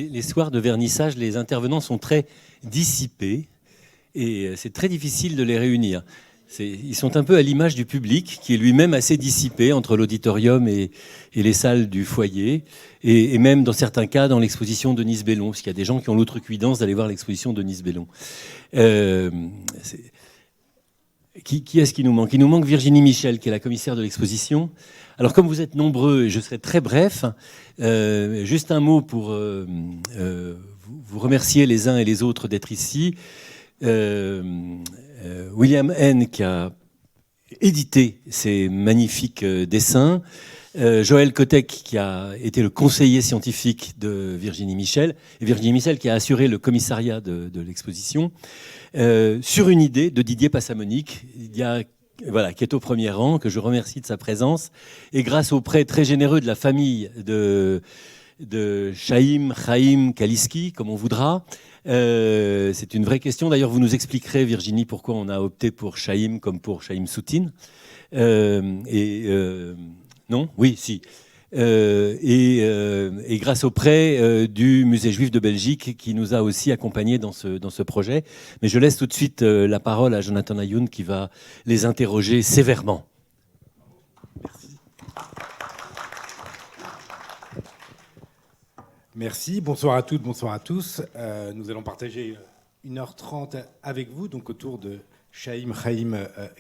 les soirs de vernissage, les intervenants sont très dissipés et c'est très difficile de les réunir. Ils sont un peu à l'image du public, qui est lui-même assez dissipé entre l'auditorium et les salles du foyer, et même dans certains cas dans l'exposition de Denise Bellon, parce qu'il y a des gens qui ont l'outrecuidance d'aller voir l'exposition de Denise Bellon. Qui est-ce qui nous manque? Il nous manque Virginie Michel, qui est la commissaire de l'exposition. Alors, comme vous êtes nombreux, et je serai très bref, juste un mot pour vous remercier les uns et les autres d'être ici. William N., qui a édité ces magnifiques dessins, Joël Kotek, qui a été le conseiller scientifique de Virginie Michel, et Virginie Michel qui a assuré le commissariat de l'exposition, sur une idée de Didier Passamonique, qui est au premier rang, que je remercie de sa présence, et grâce au prêt très généreux de la famille de Chaim Kaliski, comme on voudra. C'est une vraie question. D'ailleurs, vous nous expliquerez, Virginie, pourquoi on a opté pour Chaim comme pour Chaim Soutine. Non? Oui, si. Et grâce au prêt du Musée juif de Belgique, qui nous a aussi accompagnés dans ce projet. Mais je laisse tout de suite la parole à Jonathan Ayoun, qui va les interroger sévèrement. Merci, bonsoir à toutes, bonsoir à tous. Nous allons partager 1h30 avec vous, donc autour de Chaim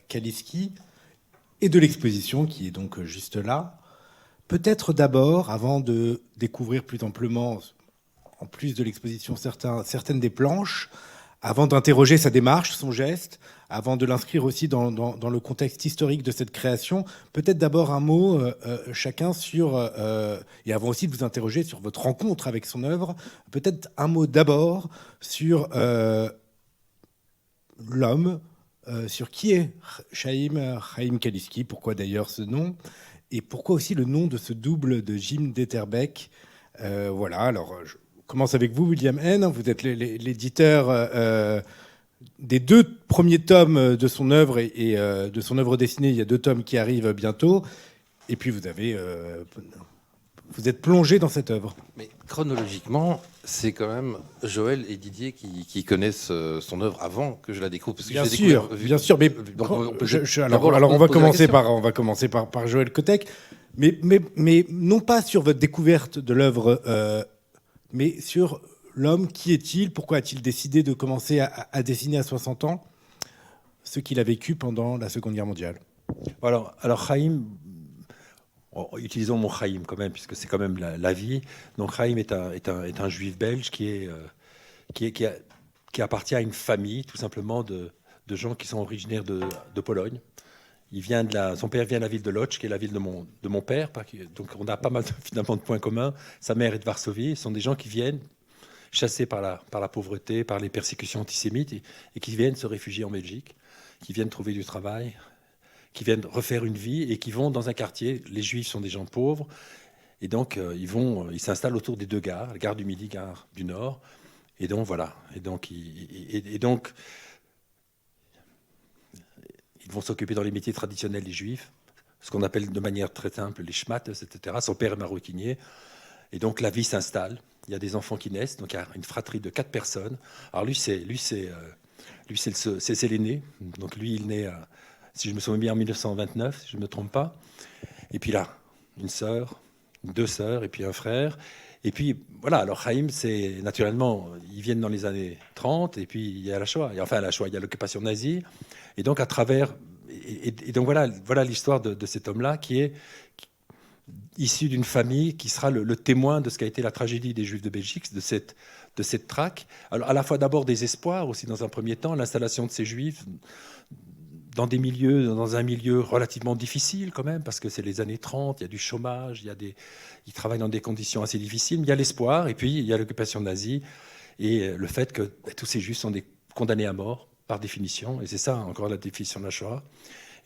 Kaliski et de l'exposition qui est donc juste là. Peut-être d'abord, avant de découvrir plus amplement, en plus de l'exposition, certaines des planches, avant d'interroger sa démarche, son geste, avant de l'inscrire aussi dans le contexte historique de cette création, peut-être d'abord un mot chacun sur, et avant aussi de vous interroger sur votre rencontre avec son œuvre, peut-être un mot d'abord sur l'homme, sur qui est Chaim Kaliski, pourquoi d'ailleurs ce nom, et pourquoi aussi le nom de ce double de Jim d'Etterbeek. Voilà, alors je commence avec vous, William N. Vous êtes l'éditeur des 2 premiers tomes de son œuvre et de son œuvre dessinée. Il y a 2 tomes qui arrivent bientôt. Et puis vous êtes plongé dans cette œuvre. Mais chronologiquement, c'est quand même Joël et Didier qui connaissent son œuvre avant que je la découvre. Parce que bien sûr. Mais alors on va commencer par Joël Kotek. Mais non pas sur votre découverte de l'œuvre, mais sur l'homme. Qui est-il? Pourquoi a-t-il décidé de commencer à dessiner à 60 ans ce qu'il a vécu pendant la Seconde Guerre mondiale? Alors Chaim, utilisons mon Chaim quand même, puisque c'est quand même la vie. Donc Chaim est un juif belge qui appartient à une famille, tout simplement, de gens qui sont originaires de Pologne. Son père vient de la ville de Łódź, qui est la ville de mon père. Donc on a pas mal finalement de points communs. Sa mère est de Varsovie. Ce sont des gens qui viennent chassés par la pauvreté, par les persécutions antisémites, et qui viennent se réfugier en Belgique, qui viennent trouver du travail, qui viennent refaire une vie, et qui vont dans un quartier. Les Juifs sont des gens pauvres, et donc ils s'installent autour des 2 gares, la gare du Midi, gare du Nord. Et donc voilà. Et donc ils vont s'occuper dans les métiers traditionnels des Juifs, ce qu'on appelle de manière très simple les schmattes, etc. Son père est maroquinier. Et donc la vie s'installe. Il y a des enfants qui naissent. Donc il y a une fratrie de 4 personnes. Alors lui c'est l'aîné. Donc lui il naît, si je me souviens bien, en 1929, si je ne me trompe pas. Et puis là, une sœur, 2 sœurs et puis un frère. Et puis voilà. Alors Chaim, c'est naturellement, ils viennent dans les années 30. Et puis il y a la Shoah. Et enfin la Shoah, il y a l'occupation nazie. Et donc à travers, et donc voilà l'histoire de cet homme-là qui est issu d'une famille qui sera le témoin de ce qu'a été la tragédie des Juifs de Belgique, de cette traque. Alors à la fois d'abord des espoirs aussi dans un premier temps, l'installation de ces Juifs dans un milieu relativement difficile quand même, parce que c'est les années 30, il y a du chômage, ils travaillent dans des conditions assez difficiles, mais il y a l'espoir, et puis il y a l'occupation nazie, et le fait que tous ces Juifs sont condamnés à mort, par définition, et c'est ça encore la définition de la Shoah.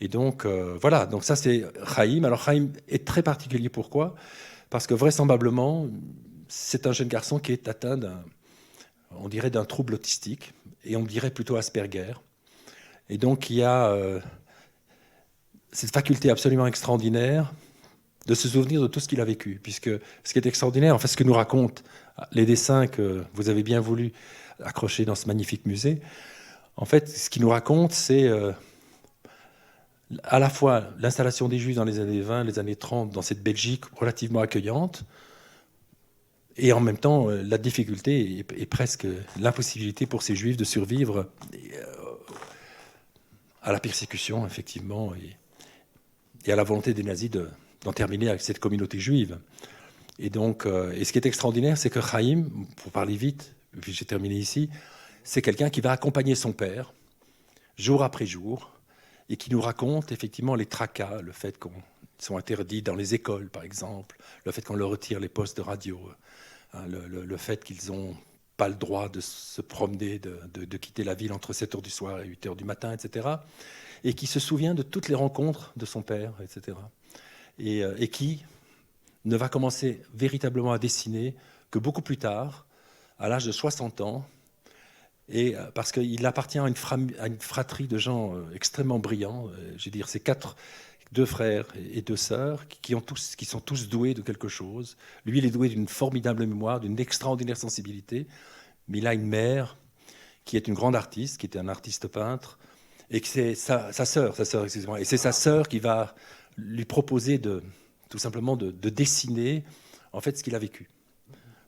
Et donc, voilà, donc ça c'est Chaim. Alors Chaim est très particulier, pourquoi? Parce que vraisemblablement, c'est un jeune garçon qui est atteint on dirait d'un trouble autistique, et on dirait plutôt Asperger. Et donc il y a cette faculté absolument extraordinaire de se souvenir de tout ce qu'il a vécu. Puisque ce qui est extraordinaire, en fait, ce que nous racontent les dessins que vous avez bien voulu accrocher dans ce magnifique musée, en fait, ce qu'il nous raconte, c'est à la fois l'installation des Juifs dans les années 20, les années 30, dans cette Belgique relativement accueillante, et en même temps, la difficulté et presque l'impossibilité pour ces Juifs de survivre à la persécution, effectivement, et à la volonté des nazis d'en terminer avec cette communauté juive. Et donc, et ce qui est extraordinaire, c'est que Chaim, pour parler vite, puis j'ai terminé ici, c'est quelqu'un qui va accompagner son père, jour après jour, et qui nous raconte effectivement les tracas, le fait qu'ils sont interdits dans les écoles, par exemple, le fait qu'on leur retire les postes de radio, hein, le fait qu'ils n'ont pas le droit de se promener, de quitter la ville entre 7h du soir et 8h du matin, etc. Et qui se souvient de toutes les rencontres de son père, etc. Et qui ne va commencer véritablement à dessiner que beaucoup plus tard, à l'âge de 60 ans, et parce qu'il appartient à une fratrie de gens extrêmement brillants. Je veux dire, c'est deux frères et deux sœurs qui sont tous doués de quelque chose. Lui, il est doué d'une formidable mémoire, d'une extraordinaire sensibilité, mais il a une mère qui est une grande artiste, qui était un artiste peintre, et que c'est sa sœur, excusez-moi, et c'est sa sœur qui va lui proposer tout simplement de dessiner en fait ce qu'il a vécu,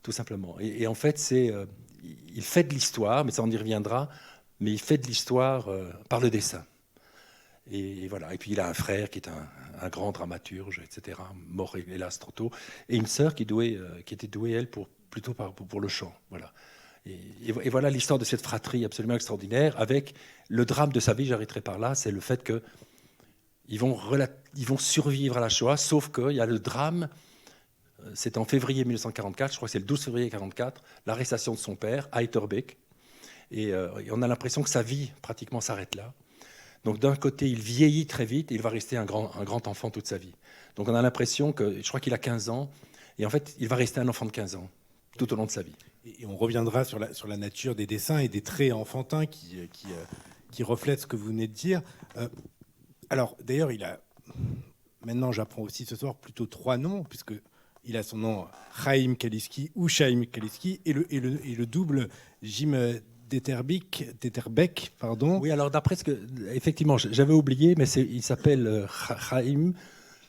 tout simplement. Et en fait, il fait de l'histoire, mais ça on y reviendra, mais il fait de l'histoire par le dessin. Et voilà. Et puis il a un frère qui est un grand dramaturge, etc., mort hélas trop tôt, et une sœur qui était douée, elle, plutôt pour le chant. Voilà. Et voilà l'histoire de cette fratrie absolument extraordinaire, avec le drame de sa vie, j'arrêterai par là, c'est le fait qu'ils vont survivre à la Shoah, sauf qu'il y a le drame, c'est en février 1944, je crois que c'est le 12 février 1944, l'arrestation de son père, à Etterbeek, et on a l'impression que sa vie pratiquement s'arrête là. Donc d'un côté, il vieillit très vite et il va rester un grand enfant toute sa vie. Donc on a l'impression que, je crois qu'il a 15 ans, et en fait, il va rester un enfant de 15 ans tout au long de sa vie. Et on reviendra sur la nature des dessins et des traits enfantins qui reflètent ce que vous venez de dire. Alors, d'ailleurs, maintenant j'apprends aussi ce soir plutôt 3 noms, puisqu'il a son nom Chaim Kaliski ou Chaim Kaliski, et le double Jim Detterbeck, pardon. Oui, alors d'après ce que... Effectivement, j'avais oublié, mais il s'appelle Chaim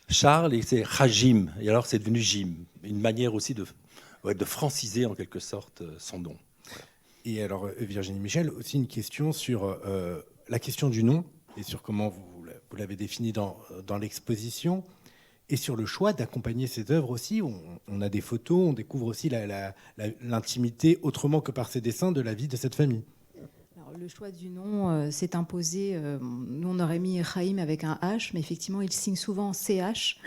Charles, et c'est Chajim, et alors c'est devenu Jim. Une manière aussi de franciser en quelque sorte son nom. Et alors, Virginie Michel, aussi une question sur la question du nom et sur comment vous l'avez défini dans l'exposition, et sur le choix d'accompagner ces œuvres aussi. On a des photos, on découvre aussi l'intimité, autrement que par ces dessins, de la vie de cette famille. Le choix du nom s'est imposé. Nous, on aurait mis Chaim avec un H, mais effectivement, il signe souvent CH.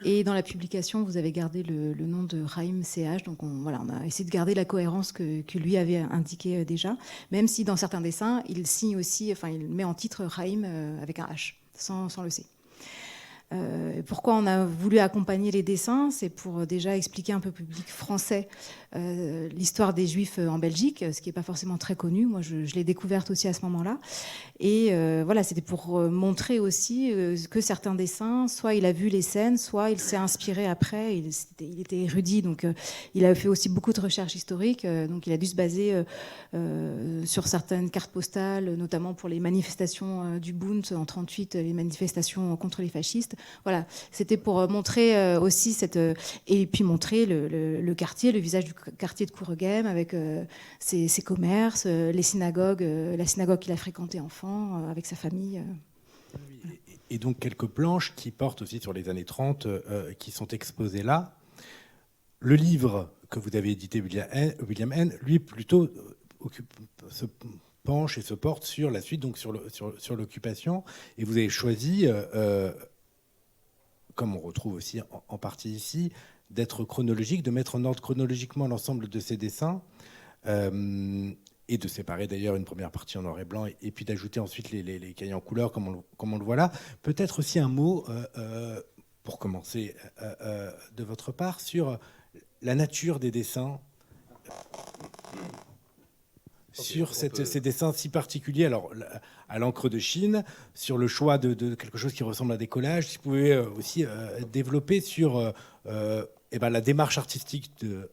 Et dans la publication, vous avez gardé le nom de Chaim CH. Donc, on a essayé de garder la cohérence que lui avait indiqué déjà. Même si dans certains dessins, il signe aussi, il met en titre Chaim avec un H, sans le C. Pourquoi on a voulu accompagner les dessins, c'est pour déjà expliquer un peu au public français l'histoire des Juifs en Belgique, ce qui n'est pas forcément très connu. Moi, je l'ai découverte aussi à ce moment-là. Et c'était pour montrer aussi que certains dessins, soit il a vu les scènes, soit il s'est inspiré après. Il était érudit, donc il a fait aussi beaucoup de recherches historiques. Donc il a dû se baser sur certaines cartes postales, notamment pour les manifestations du Bund en 1938, les manifestations contre les fascistes. Voilà, c'était pour montrer aussi et puis montrer le quartier, le visage du quartier de Kouregem avec ses commerces, les synagogues, la synagogue qu'il a fréquentée enfant avec sa famille. Et donc quelques planches qui portent aussi sur les années 30 qui sont exposées là. Le livre que vous avez édité, William N., lui plutôt se penche et se porte sur la suite, donc sur l'occupation. Et vous avez choisi, comme on retrouve aussi en partie ici, d'être chronologique, de mettre en ordre chronologiquement l'ensemble de ces dessins, et de séparer d'ailleurs une première partie en noir et blanc, et puis d'ajouter ensuite les cahiers en couleur, comme on le voit là. Peut-être aussi un mot, pour commencer, de votre part, sur la nature des dessins. sur ces dessins si particuliers, alors à l'encre de Chine, sur le choix de quelque chose qui ressemble à des collages. Si vous pouvez aussi développer sur la démarche artistique de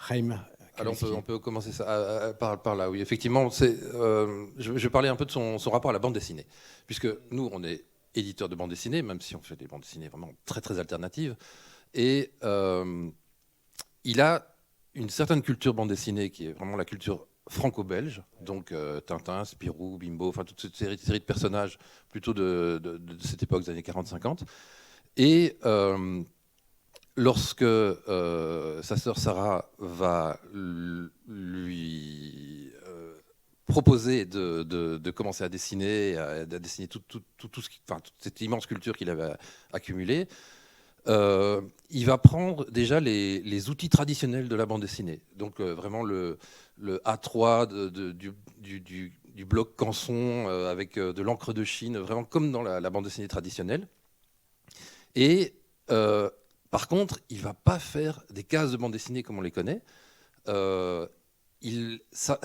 Chaim. Alors on peut commencer ça par là. Oui, effectivement, je vais parler un peu de son rapport à la bande dessinée, puisque nous, on est éditeur de bande dessinée, même si on fait des bandes dessinées vraiment très très alternatives, et il a une certaine culture bande dessinée qui est vraiment la culture franco-belge, donc Tintin, Spirou, Bimbo, enfin toute cette série de personnages plutôt de cette époque des années 40-50. Et lorsque sa sœur Sarah va lui proposer de commencer à dessiner toute cette immense culture qu'il avait accumulée, il va prendre déjà les outils traditionnels de la bande dessinée. Donc vraiment le A3 du bloc Canson avec de l'encre de Chine, vraiment comme dans la bande dessinée traditionnelle. Et par contre, il ne va pas faire des cases de bande dessinée comme on les connaît. Ça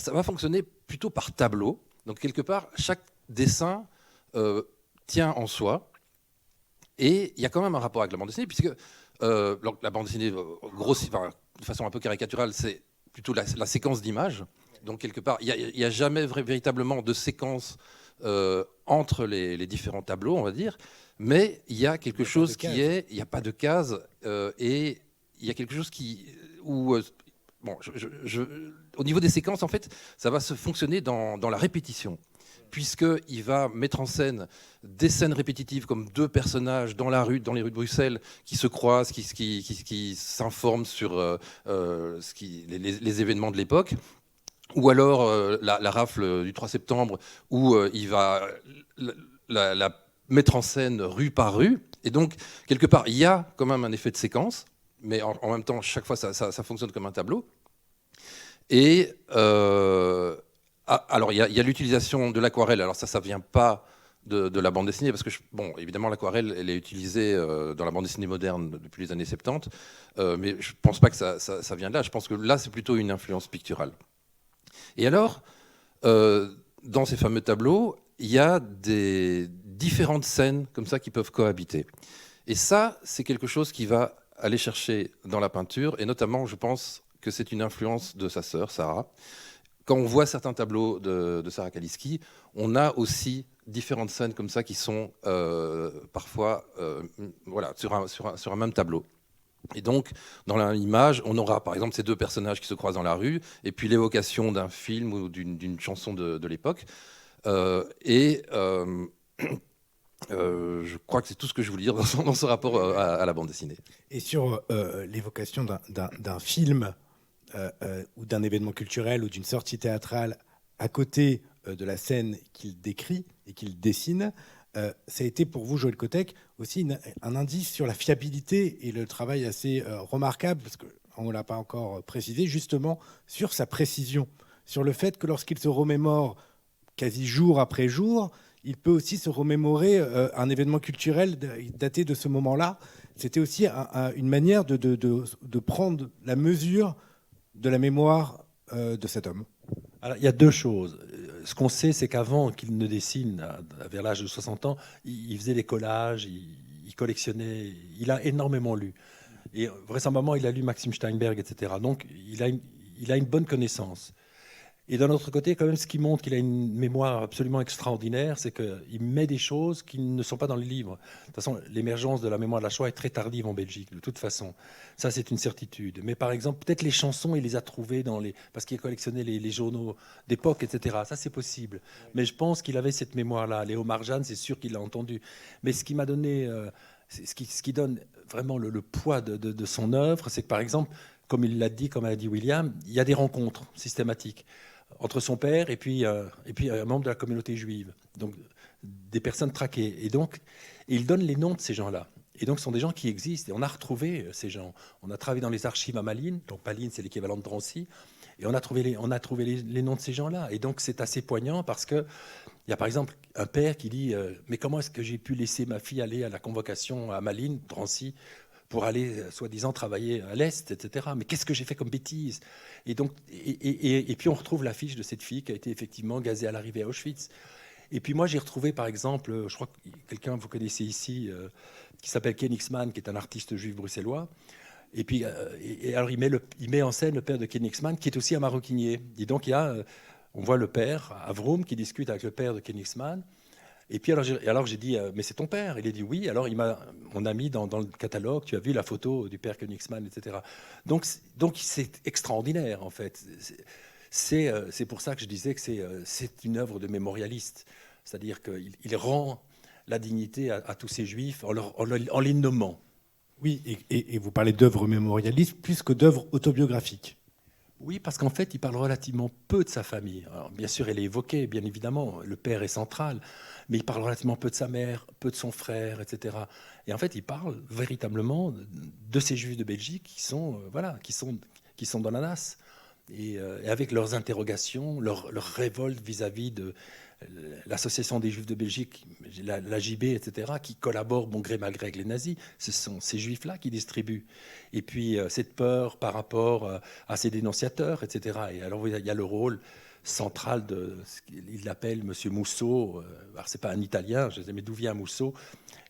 va fonctionner plutôt par tableau. Donc quelque part, chaque dessin tient en soi. Et il y a quand même un rapport avec la bande dessinée, puisque la bande dessinée, de façon un peu caricaturale, c'est plutôt la séquence d'images. Donc, quelque part, il n'y a jamais véritablement de séquence entre les différents tableaux, on va dire. Mais il y a quelque chose il n'y a pas de case, et il y a quelque chose au niveau des séquences, en fait, ça va se fonctionner dans la répétition, puisqu'il va mettre en scène des scènes répétitives comme deux personnages dans les rues de Bruxelles qui se croisent, qui s'informent sur les événements de l'époque, ou alors la rafle du 3 septembre, où il va la mettre en scène rue par rue. Et donc, quelque part, il y a quand même un effet de séquence, mais en même temps, chaque fois, ça fonctionne comme un tableau. Et... alors, il y a l'utilisation de l'aquarelle. Alors ça vient pas de la bande dessinée, parce que, évidemment, l'aquarelle, elle est utilisée dans la bande dessinée moderne depuis les années 70, mais je pense pas que ça vient de là. Je pense que là, c'est plutôt une influence picturale. Et alors, dans ces fameux tableaux, il y a des différentes scènes comme ça qui peuvent cohabiter. Et ça, c'est quelque chose qui va aller chercher dans la peinture, et notamment, je pense que c'est une influence de sa sœur, Sarah. Quand on voit certains tableaux de Sarah Kaliski, on a aussi différentes scènes comme ça qui sont parfois sur un même tableau. Et donc, dans l'image, on aura par exemple ces deux personnages qui se croisent dans la rue, et puis l'évocation d'un film ou d'une chanson de l'époque. Je crois que c'est tout ce que je voulais dire dans ce rapport à la bande dessinée. Et sur l'évocation d'un film ou d'un événement culturel ou d'une sortie théâtrale à côté de la scène qu'il décrit et qu'il dessine, ça a été pour vous, Joël Kotek, aussi un indice sur la fiabilité et le travail assez remarquable, parce qu'on ne l'a pas encore précisé, justement sur sa précision, sur le fait que lorsqu'il se remémore quasi jour après jour, il peut aussi se remémorer un événement culturel daté de ce moment-là. C'était aussi une manière de prendre la mesure de la mémoire de cet homme. Alors, il y a deux choses. Ce qu'on sait, c'est qu'avant qu'il ne dessine, vers l'âge de 60 ans, il faisait des collages, il collectionnait, il a énormément lu. Et vraisemblablement, il a lu Maxime Steinberg, etc. Donc, il a une bonne connaissance. Et d'un autre côté, quand même, ce qui montre qu'il a une mémoire absolument extraordinaire, c'est qu'il met des choses qui ne sont pas dans les livres. De toute façon, l'émergence de la mémoire de la Shoah est très tardive en Belgique, de toute façon. Ça, c'est une certitude. Mais par exemple, peut-être les chansons, il les a trouvées parce qu'il a collectionné les journaux d'époque, etc. Ça, c'est possible. Mais je pense qu'il avait cette mémoire-là. Léo Marjane, c'est sûr qu'il l'a entendu. Mais ce qui m'a donné... ce qui donne vraiment le poids de son œuvre, c'est que, par exemple, comme il l'a dit, comme a dit William, il y a des rencontres systématiques entre son père et puis un membre de la communauté juive, donc des personnes traquées. Et donc, il donne les noms de ces gens-là. Et donc, ce sont des gens qui existent. Et on a retrouvé ces gens. On a travaillé dans les archives à Malines. Donc, Malines, c'est l'équivalent de Drancy. Et on a trouvé les noms de ces gens-là. Et donc, c'est assez poignant parce qu'il y a, par exemple, un père qui dit « Mais comment est-ce que j'ai pu laisser ma fille aller à la convocation à Malines, Drancy, pour aller, soi-disant, travailler à l'Est, etc. Mais qu'est-ce que j'ai fait comme bêtise? Et puis on retrouve l'affiche de cette fille qui a été effectivement gazée à l'arrivée à Auschwitz. Et puis moi, j'ai retrouvé, par exemple, je crois que quelqu'un vous connaissez ici, qui s'appelle Ken Hicksman, qui est un artiste juif bruxellois. Et puis, alors, il met en scène le père de Ken Hicksman, qui est aussi un maroquinier. Et donc, on voit le père, Avroum, qui discute avec le père de Ken Hicksman. Et puis, alors j'ai dit, mais c'est ton père? Il a dit oui. Alors, on a mis dans le catalogue, tu as vu la photo du père Ken Hicksman, etc. Donc, c'est extraordinaire, en fait. C'est pour ça que je disais que c'est une œuvre de mémorialiste. C'est-à-dire qu'il rend la dignité à tous ces juifs en les nommant. Oui, et vous parlez d'œuvres mémorialistes plus que d'œuvres autobiographiques. Oui, parce qu'en fait, il parle relativement peu de sa famille. Alors, bien sûr, elle est évoquée, bien évidemment, le père est central, mais il parle relativement peu de sa mère, peu de son frère, etc. Et en fait, il parle véritablement de ces juifs de Belgique qui sont dans la nasse. Et avec leurs interrogations, leur révolte vis-à-vis de l'association des Juifs de Belgique, la JB, etc., qui collaborent bon gré mal gré avec les nazis. Ce sont ces Juifs-là qui distribuent. Et puis cette peur par rapport à ces dénonciateurs, etc. Et alors il y a le rôle central il l'appelle Monsieur Mousseau. Alors c'est pas un Italien, je disais mais d'où vient Mousseau?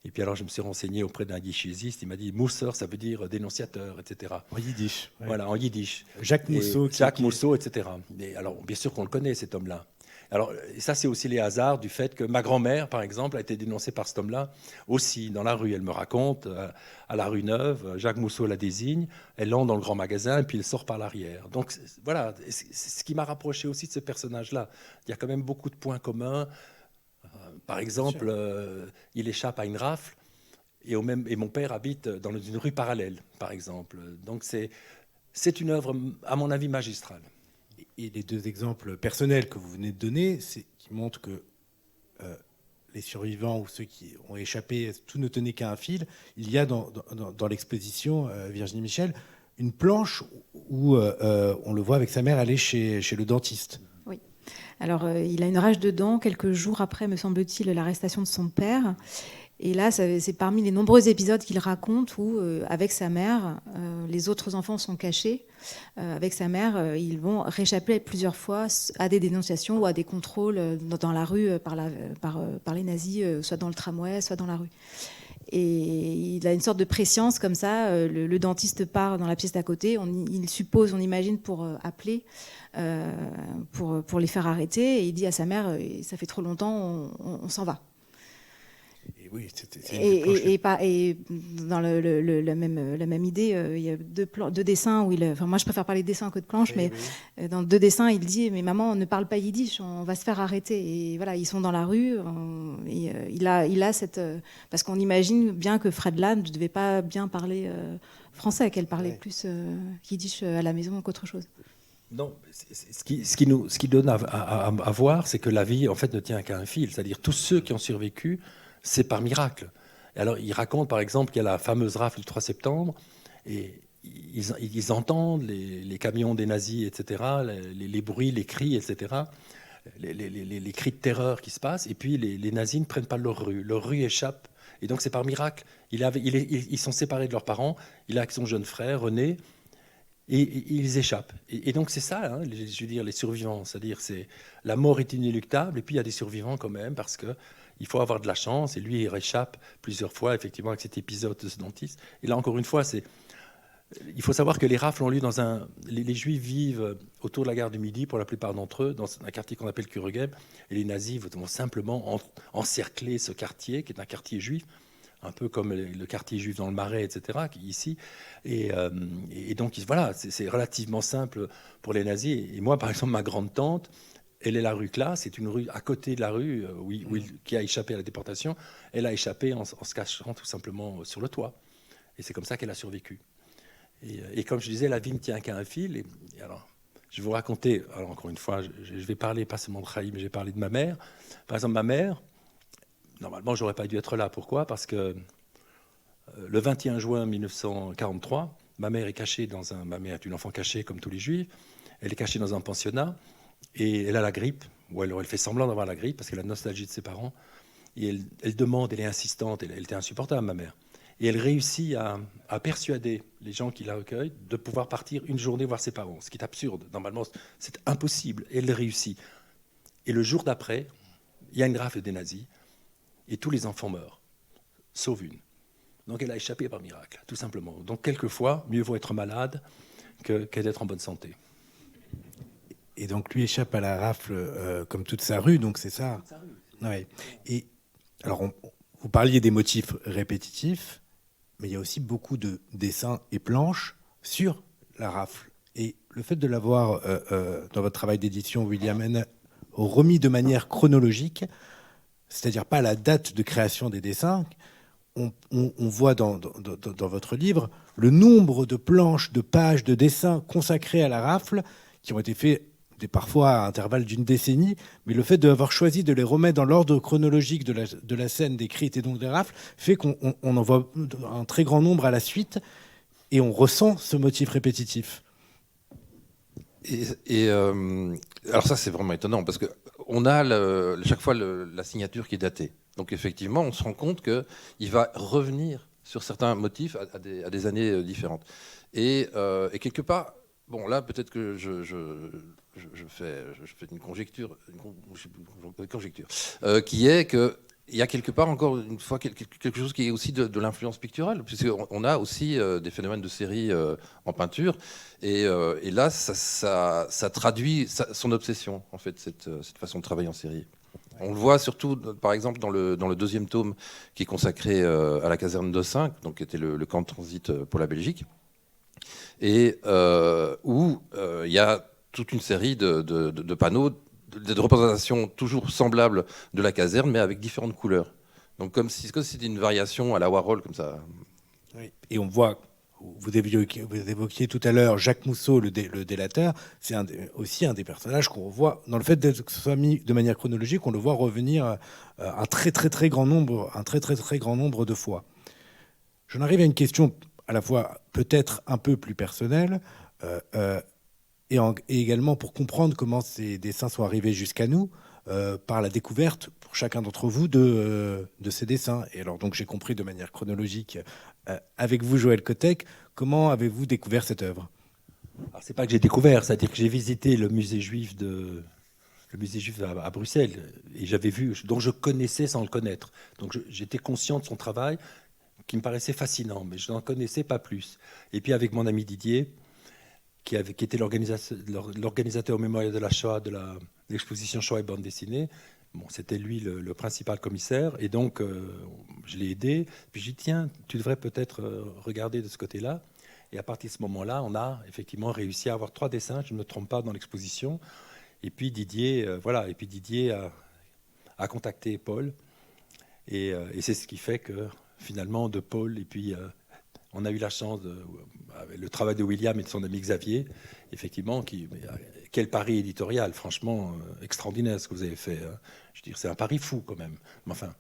Et puis alors je me suis renseigné auprès d'un guichésiste, il m'a dit Mousser, ça veut dire dénonciateur, etc. En yiddish. Ouais. Voilà, en yiddish. Jacques Mousseau. Mousseau, etc. Et alors bien sûr qu'on le connaît, cet homme-là. Alors, ça, c'est aussi les hasards du fait que ma grand-mère, par exemple, a été dénoncée par cet homme-là, aussi, dans la rue. Elle me raconte, à la rue Neuve, Jacques Mousseau la désigne, elle entre dans le grand magasin, et puis elle sort par l'arrière. Donc, voilà, c'est ce qui m'a rapproché aussi de ce personnage-là. Il y a quand même beaucoup de points communs. Par exemple, il échappe à une rafle, et mon père habite dans une rue parallèle, par exemple. Donc, c'est une œuvre, à mon avis, magistrale. Et les deux exemples personnels que vous venez de donner, qui montrent que les survivants ou ceux qui ont échappé, tout ne tenait qu'à un fil. Il y a dans l'exposition Virginie Michel une planche où on le voit avec sa mère aller chez le dentiste. Oui. Alors, il a une rage de dents quelques jours après, me semble-t-il, l'arrestation de son père. Et là, c'est parmi les nombreux épisodes qu'il raconte où, avec sa mère, les autres enfants sont cachés. Avec sa mère, ils vont réchapper plusieurs fois à des dénonciations ou à des contrôles dans la rue par les nazis, soit dans le tramway, soit dans la rue. Et il a une sorte de préscience comme ça. Le dentiste part dans la pièce d'à côté. Il suppose, on imagine, pour appeler, pour les faire arrêter. Et il dit à sa mère, ça fait trop longtemps, on s'en va. Et dans la même idée, il y a deux dessins où moi je préfère parler de dessins que de planches, mais dans deux dessins, il dit mais maman, ne parle pas yiddish, on va se faire arrêter. Et voilà, ils sont dans la rue, et il a cette parce qu'on imagine bien que Fredla ne devait pas bien parler français, qu'elle parlait plus yiddish à la maison qu'autre chose. Non, ce qui donne à voir, c'est que la vie en fait ne tient qu'à un fil, c'est-à-dire tous ceux qui ont survécu. C'est par miracle. Et alors, il raconte, par exemple, qu'il y a la fameuse rafle du 3 septembre, et ils entendent les camions des nazis, etc., les bruits, les cris, etc., les cris de terreur qui se passent, et puis les nazis ne prennent pas leur rue échappe. Et donc, c'est par miracle. Ils sont séparés de leurs parents, il est avec son jeune frère, René, et ils échappent. Et donc, c'est ça, hein, je veux dire, les survivants. C'est-à-dire, la mort est inéluctable, et puis il y a des survivants quand même, parce que il faut avoir de la chance, et lui, il réchappe plusieurs fois, effectivement, avec cet épisode de ce dentiste. Et là, encore une fois, il faut savoir que les rafles ont lieu les Juifs vivent autour de la gare du Midi, pour la plupart d'entre eux, dans un quartier qu'on appelle Kuregem, et les nazis vont simplement encercler ce quartier, qui est un quartier juif, un peu comme le quartier juif dans le Marais, etc., qui est ici. Et donc, voilà, c'est relativement simple pour les nazis. Et moi, par exemple, ma grande-tante, elle est la rue Clas, c'est une rue à côté de la rue qui a échappé à la déportation. Elle a échappé en se cachant tout simplement sur le toit. Et c'est comme ça qu'elle a survécu. Et comme je disais, la vie ne tient qu'à un fil. Et alors, je vais vous raconter, alors encore une fois, je vais parler pas seulement de Chaim, mais je vais parler de ma mère. Par exemple, ma mère, normalement, j'aurais pas dû être là. Pourquoi? Parce que le 21 juin 1943, ma mère est cachée ma mère est une enfant cachée comme tous les Juifs. Elle est cachée dans un pensionnat. Et elle a la grippe, ou elle fait semblant d'avoir la grippe parce qu'elle a la nostalgie de ses parents. Et elle demande, elle est insistante, elle était insupportable, ma mère. Et elle réussit à persuader les gens qui la recueillent de pouvoir partir une journée voir ses parents, ce qui est absurde. Normalement, c'est impossible. Et elle le réussit. Et le jour d'après, il y a une graffe des nazis et tous les enfants meurent, sauf une. Donc elle a échappé par miracle, tout simplement. Donc quelquefois, mieux vaut être malade que d'être en bonne santé. Et donc lui échappe à la rafle comme toute sa rue, donc c'est ça. Ouais. Et alors, vous parliez des motifs répétitifs, mais il y a aussi beaucoup de dessins et planches sur la rafle. Et le fait de l'avoir, dans votre travail d'édition, William N., remis de manière chronologique, c'est-à-dire pas la date de création des dessins, on voit dans votre livre le nombre de planches, de pages, de dessins consacrés à la rafle qui ont été faits parfois à intervalles d'une décennie, mais le fait d'avoir choisi de les remettre dans l'ordre chronologique de la scène décrite et donc des rafles fait qu'on en voit un très grand nombre à la suite et on ressent ce motif répétitif. Alors ça, c'est vraiment étonnant parce qu'on a chaque fois la signature qui est datée. Donc effectivement, on se rend compte qu'il va revenir sur certains motifs à des années différentes. Et quelque part, bon là, peut-être que je fais une conjecture, qui est que il y a quelque part, encore une fois, quelque chose qui est aussi de l'influence picturale, puisqu'on a aussi des phénomènes de série en peinture, et là, ça traduit son obsession, en fait, cette façon de travailler en série. On le voit surtout, par exemple, dans le deuxième tome, qui est consacré à la caserne d'Ossin, donc qui était le camp de transit pour la Belgique, et où il y a toute une série de panneaux, de représentations toujours semblables de la caserne, mais avec différentes couleurs. Donc comme si c'était une variation à la Warhol, comme ça. Oui. Et on voit, vous évoquiez tout à l'heure Jacques Mousseau, le délateur, c'est aussi un des personnages qu'on revoit, dans le fait que ce soit mis de manière chronologique, on le voit revenir un très grand nombre de fois. J'en arrive à une question à la fois peut-être un peu plus personnelle, et également pour comprendre comment ces dessins sont arrivés jusqu'à nous, par la découverte pour chacun d'entre vous de ces dessins. Et alors donc j'ai compris de manière chronologique avec vous, Joël Kotek, comment avez-vous découvert cette œuvre? Alors, c'est pas que j'ai découvert, c'est-à-dire que j'ai visité le musée juif à Bruxelles, et j'avais vu, donc je connaissais sans le connaître. Donc j'étais conscient de son travail qui me paraissait fascinant, mais je n'en connaissais pas plus. Et puis avec mon ami Didier, qui était l'organisateur au mémorial de la Shoah, de l'exposition Shoah et bande dessinée. Bon, c'était lui le principal commissaire, et donc je l'ai aidé. Puis j'ai dit, tiens, tu devrais peut-être regarder de ce côté-là. Et à partir de ce moment-là, on a effectivement réussi à avoir 3 dessins, je ne me trompe pas, dans l'exposition. Et puis Didier, a contacté Paul, et c'est ce qui fait que finalement de Paul, et puis on a eu la chance, avec le travail de William et de son ami Xavier, effectivement, quel pari éditorial, franchement, extraordinaire ce que vous avez fait. Hein. Je veux dire, c'est un pari fou quand même. Mais enfin,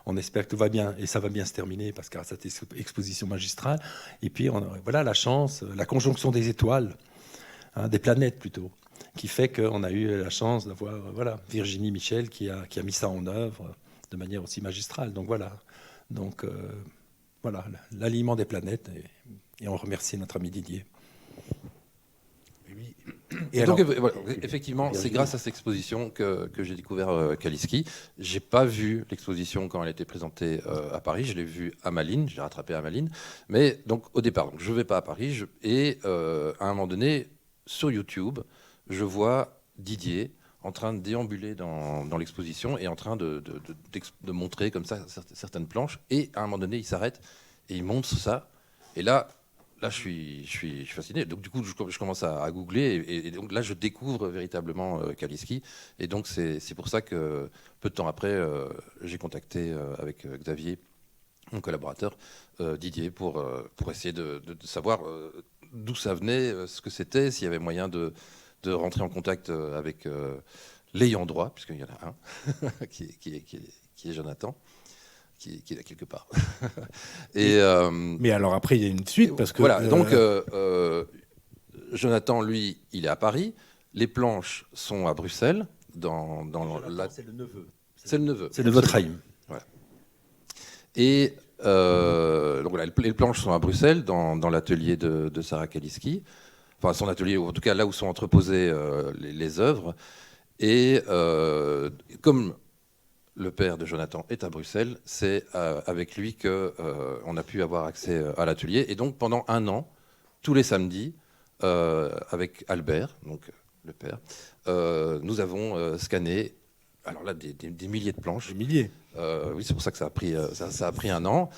on espère que tout va bien, et ça va bien se terminer, parce que cette exposition magistrale. Et puis, voilà la chance, la conjonction des étoiles, hein, des planètes plutôt, qui fait qu'on a eu la chance d'avoir Virginie Michel qui a mis ça en œuvre de manière aussi magistrale. Donc voilà. Donc, voilà, l'alignement des planètes, et on remercie notre ami Didier. Oui. Et donc, effectivement, c'est grâce à cette exposition que j'ai découvert Kaliski. Je n'ai pas vu l'exposition quand elle a été présentée à Paris, je l'ai vue à Malines, j'ai rattrapé à Malines. Mais donc, au départ, je ne vais pas à Paris, et à un moment donné, sur YouTube, je vois Didier en train de déambuler dans l'exposition et en train de montrer comme ça certaines planches. Et à un moment donné, il s'arrête et il montre ça. Et là, je suis fasciné. Donc du coup, je commence à googler, et donc là, je découvre véritablement Kaliski. Et donc c'est pour ça que peu de temps après, j'ai contacté avec Xavier, mon collaborateur, Didier, pour essayer de savoir d'où ça venait, ce que c'était, s'il y avait moyen de rentrer en contact avec l'ayant droit, puisqu'il y en a un, qui est Jonathan, qui est là quelque part. Mais alors après, il y a une suite, parce que... Voilà, donc Jonathan, lui, il est à Paris, les planches sont à Bruxelles, C'est le neveu. C'est le neveu. C'est le neveu de Chaim. Voilà. Et donc voilà, les planches sont à Bruxelles, dans l'atelier de Sarah Kaliski. Enfin, son atelier, ou en tout cas là où sont entreposées les œuvres. Et comme le père de Jonathan est à Bruxelles, c'est avec lui qu'on a pu avoir accès à l'atelier. Et donc pendant 1 an, tous les samedis, avec Albert, donc le père, nous avons scanné, alors là, des milliers de planches. Des milliers. Oui, c'est pour ça que ça a pris 1 an.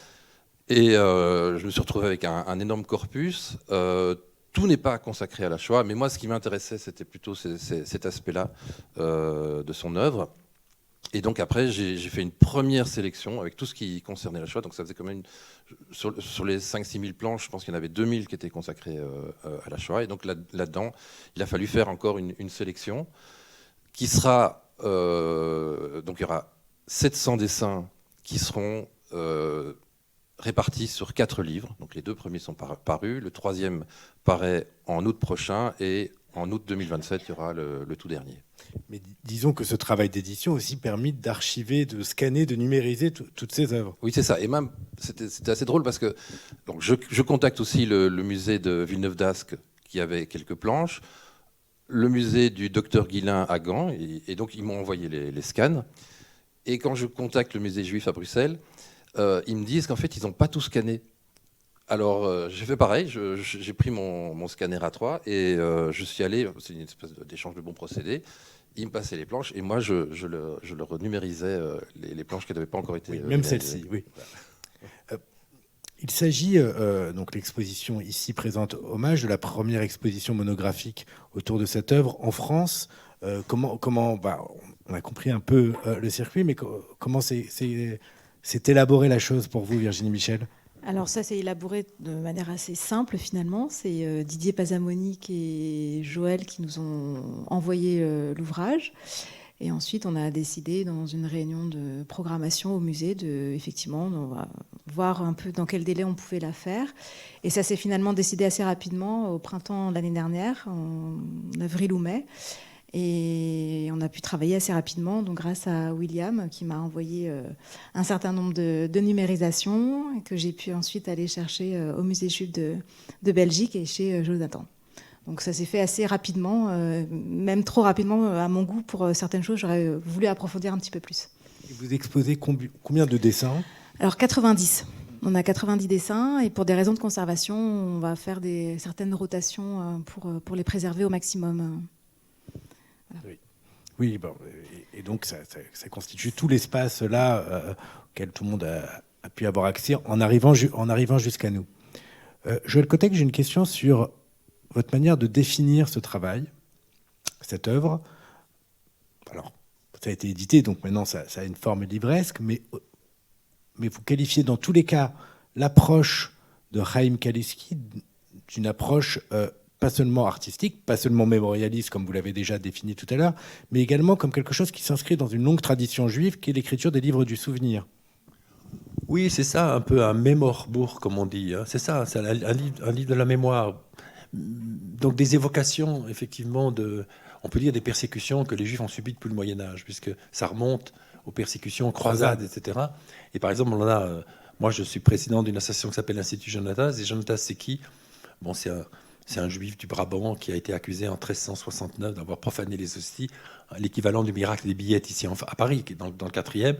Et je me suis retrouvé avec un énorme corpus. Tout n'est pas consacré à la Shoah, mais moi, ce qui m'intéressait, c'était plutôt cet aspect-là de son œuvre. Et donc après, j'ai fait une première sélection avec tout ce qui concernait la Shoah. Donc ça faisait quand même, sur les 5-6 000 planches, je pense qu'il y en avait 2000 qui étaient consacrées à la Shoah. Et donc là-dedans, il a fallu faire encore une sélection qui sera... donc il y aura 700 dessins qui seront répartis sur 4 livres. Donc les 2 premiers sont parus. Le 3e paraît en août prochain. Et en août 2027, il y aura le tout dernier. Mais disons que ce travail d'édition a aussi permis d'archiver, de scanner, de numériser toutes ces œuvres. Oui, c'est ça. Et même, c'était assez drôle parce que donc, je contacte aussi le musée de Villeneuve-d'Ascq qui avait quelques planches, le musée du docteur Guillain à Gand, et donc ils m'ont envoyé les scans. Et quand je contacte le musée juif à Bruxelles, ils me disent qu'en fait, ils n'ont pas tout scanné. Alors, j'ai fait pareil, j'ai pris mon scanner A3 et je suis allé, c'est une espèce d'échange de bons procédés, ils me passaient les planches et moi, je leur numérisais les planches qui n'avaient pas encore été Oui, même réalisées. celle-ci, oui. Il s'agit, donc l'exposition ici présente hommage de la première exposition monographique autour de cette œuvre en France. Comment on a compris un peu le circuit, mais comment s'est élaborée la chose pour vous, Virginie Michel ? Alors ça, c'est élaboré de manière assez simple finalement. C'est Didier Pazamonique et Joël qui nous ont envoyé l'ouvrage. Et ensuite, on a décidé dans une réunion de programmation au musée effectivement, on va voir un peu dans quel délai on pouvait la faire. Et ça s'est finalement décidé assez rapidement au printemps de l'année dernière, en avril ou mai. Et on a pu travailler assez rapidement, donc grâce à William qui m'a envoyé un certain nombre de numérisations et que j'ai pu ensuite aller chercher au musée juif de Belgique et chez Jonathan. Donc ça s'est fait assez rapidement, même trop rapidement à mon goût pour certaines choses. J'aurais voulu approfondir un petit peu plus. Et vous exposez combien de dessins ? Alors 90. On a 90 dessins et pour des raisons de conservation, on va faire certaines rotations pour les préserver au maximum. Voilà. Oui, bon, et donc ça constitue tout l'espace là auquel tout le monde a pu avoir accès en arrivant jusqu'à nous. Joël Kotek, j'ai une question sur votre manière de définir ce travail, cette œuvre. Alors, ça a été édité, donc maintenant ça a une forme livresque, mais vous qualifiez dans tous les cas l'approche de Chaim Kaliski d'une approche pas seulement artistique, pas seulement mémorialiste, comme vous l'avez déjà défini tout à l'heure, mais également comme quelque chose qui s'inscrit dans une longue tradition juive, qui est l'écriture des livres du souvenir. Oui, c'est ça, un peu un mémorbourg, comme on dit. Hein. C'est ça, c'est un livre de la mémoire. Donc des évocations, effectivement, on peut dire des persécutions que les Juifs ont subies depuis le Moyen-Âge, puisque ça remonte aux persécutions, croisades, etc. Et par exemple, moi, je suis président d'une association qui s'appelle l'Institut Jonatas, et Jonatas, c'est qui ? Bon, c'est un juif du Brabant qui a été accusé en 1369 d'avoir profané les hosties, l'équivalent du miracle des billettes ici à Paris, qui est dans le 4e,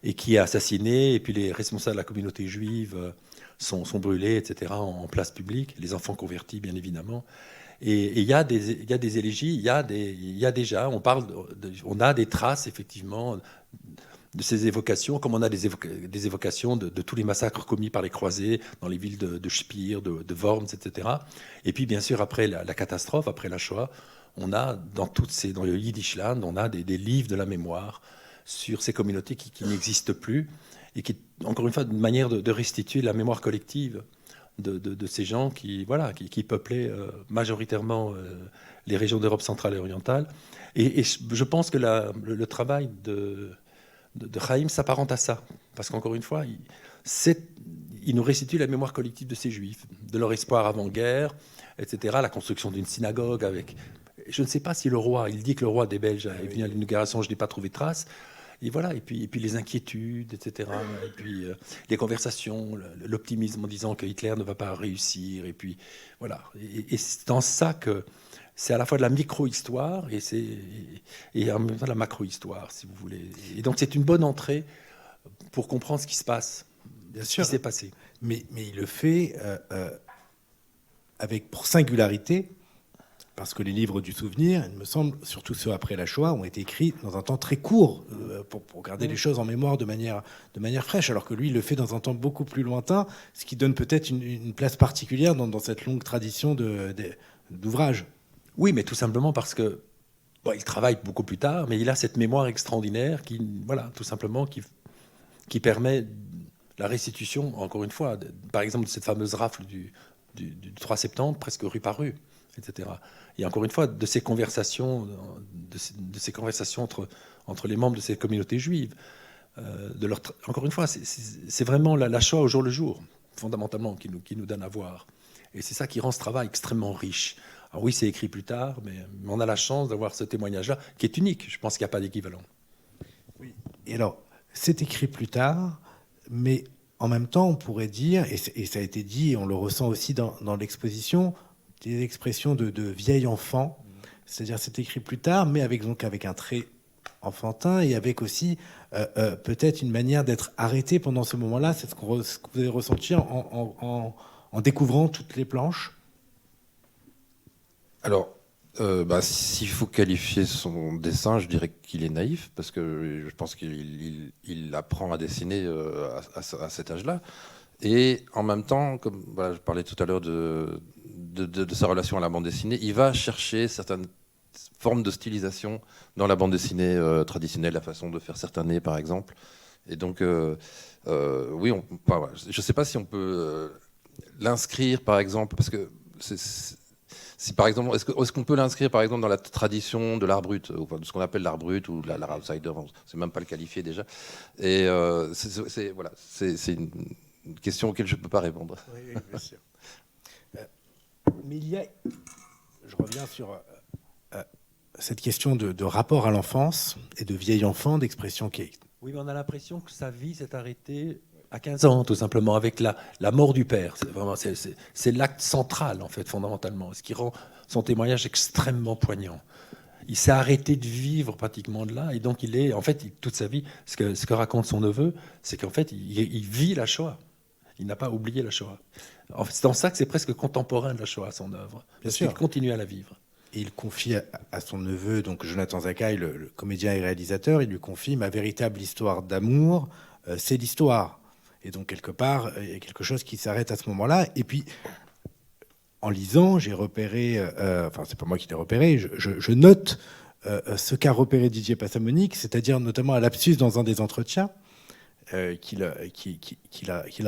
et qui est assassiné. Et puis les responsables de la communauté juive sont brûlés, etc., en place publique. Les enfants convertis, bien évidemment. Et il y a des élégies, il y a déjà, on a des traces, effectivement, de ces évocations, comme on a des évocations de tous les massacres commis par les croisés dans les villes de Speer, de Worms, etc. Et puis, bien sûr, après la catastrophe, après la Shoah, on a dans le Yiddishland, on a des livres de la mémoire sur ces communautés qui n'existent plus et qui, encore une fois, une manière de restituer la mémoire collective de ces gens qui peuplaient majoritairement les régions d'Europe centrale et orientale. Et je pense que le travail de Chaim s'apparente à ça, parce qu'encore une fois, il nous restitue la mémoire collective de ces Juifs, de leur espoir avant-guerre, etc. La construction d'une synagogue avec... Je ne sais pas si il dit que le roi des Belges est venu à l'inauguration, je n'ai pas trouvé trace. Et voilà, et puis les inquiétudes, etc. Et puis les conversations, l'optimisme en disant que Hitler ne va pas réussir. Et puis voilà. Et c'est dans ça que c'est à la fois de la micro-histoire et en même temps de la macro-histoire, si vous voulez. Et donc c'est une bonne entrée pour comprendre ce qui se passe, Bien ce sûr. qui s'est passé. Mais il le fait avec pour singularité, parce que les livres du souvenir, il me semble, surtout ceux après la Shoah, ont été écrits dans un temps très court pour garder les choses en mémoire de manière fraîche, alors que lui, il le fait dans un temps beaucoup plus lointain, ce qui donne peut-être une place particulière dans cette longue tradition d'ouvrage. Oui, mais tout simplement parce que il travaille beaucoup plus tard, mais il a cette mémoire extraordinaire qui, voilà, tout simplement, qui permet la restitution, encore une fois, par exemple, de cette fameuse rafle du 3 septembre, presque rue par rue, etc. Et encore une fois, de ces conversations, entre les membres de ces communautés juives. Encore une fois, c'est vraiment la Shoah au jour le jour, fondamentalement, qui nous donne à voir. Et c'est ça qui rend ce travail extrêmement riche. Alors oui, c'est écrit plus tard, mais on a la chance d'avoir ce témoignage-là, qui est unique. Je pense qu'il n'y a pas d'équivalent. Oui. Et alors, c'est écrit plus tard, mais en même temps, on pourrait dire, et ça a été dit, et on le ressent aussi dans l'exposition, des expressions de vieil enfant. C'est-à-dire, c'est écrit plus tard, mais avec un trait enfantin et avec aussi peut-être une manière d'être arrêté pendant ce moment-là. C'est ce que vous avez ressenti en découvrant toutes les planches. Alors, s'il faut qualifier son dessin, je dirais qu'il est naïf, parce que je pense qu'il apprend à dessiner à cet âge-là. Et en même temps, comme je parlais tout à l'heure de sa relation à la bande dessinée, il va chercher certaines formes de stylisation dans la bande dessinée traditionnelle, la façon de faire certains nez, par exemple. Et donc, oui, je ne sais pas si on peut l'inscrire, par exemple, parce que si par exemple, est-ce qu'on peut l'inscrire par exemple dans la tradition de l'art brut, enfin, de ce qu'on appelle l'art brut ou l'art outsider, c'est même pas le qualifier déjà. Et c'est une question auquel je ne peux pas répondre. Oui, bien sûr. Mais je reviens sur cette question de rapport à l'enfance et de vieil enfant, d'expression qui est... Oui, mais on a l'impression que sa vie s'est arrêtée à 15 ans, tout simplement, avec la mort du père. C'est l'acte central, en fait, fondamentalement, ce qui rend son témoignage extrêmement poignant. Il s'est arrêté de vivre pratiquement de là, et donc toute sa vie, ce que raconte son neveu, c'est qu'en fait, il vit la Shoah. Il n'a pas oublié la Shoah. En fait, c'est dans ça que c'est presque contemporain de la Shoah, son œuvre. Bien sûr. Il continue à la vivre. Et il confie à son neveu, donc Jonathan Zakaï, le comédien et réalisateur, il lui confie: ma véritable histoire d'amour, c'est l'histoire. Et donc, quelque part, il y a quelque chose qui s'arrête à ce moment-là. Et puis, en lisant, j'ai repéré, c'est pas moi qui l'ai repéré, je note ce qu'a repéré Didier Passamonique, c'est-à-dire notamment un lapsus dans un des entretiens qu'il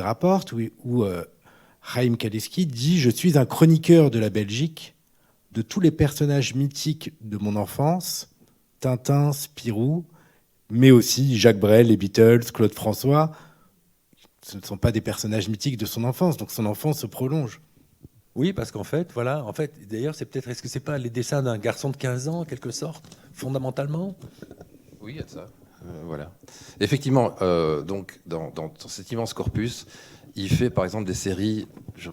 rapporte, où Chaim Kaleski dit: je suis un chroniqueur de la Belgique, de tous les personnages mythiques de mon enfance, Tintin, Spirou, mais aussi Jacques Brel, les Beatles, Claude François. Ce ne sont pas des personnages mythiques de son enfance, donc son enfance se prolonge. Oui, parce qu'en fait, d'ailleurs, est-ce que c'est pas les dessins d'un garçon de 15 ans, en quelque sorte, fondamentalement? Oui, il y a de ça. Voilà. Effectivement, donc, dans cet immense corpus, il fait par exemple des séries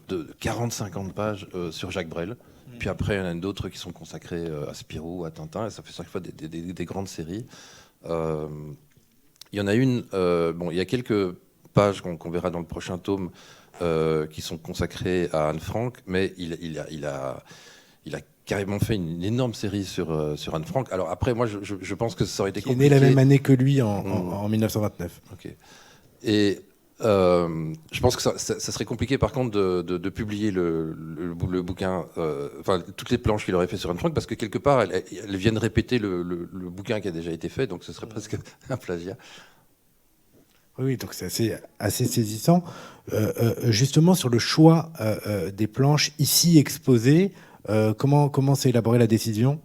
de 40-50 pages sur Jacques Brel. Puis après, il y en a d'autres qui sont consacrées à Spirou, à Tintin, et ça fait chaque fois des grandes séries. Il y en a une, il y a quelques pages qu'on verra dans le prochain tome qui sont consacrées à Anne Frank, mais il a carrément fait une énorme série sur Anne Frank. Alors après, moi, je pense que ça aurait été compliqué. Il est né la même année que lui, en 1929. Ok. Et je pense que ça serait compliqué, par contre, de publier le bouquin, toutes les planches qu'il aurait fait sur Anne Frank, parce que quelque part, elles viennent répéter le bouquin qui a déjà été fait, donc ce serait presque un plagiat. Oui, donc c'est assez saisissant. Justement, sur le choix des planches ici exposées, comment s'est élaborée la décision ?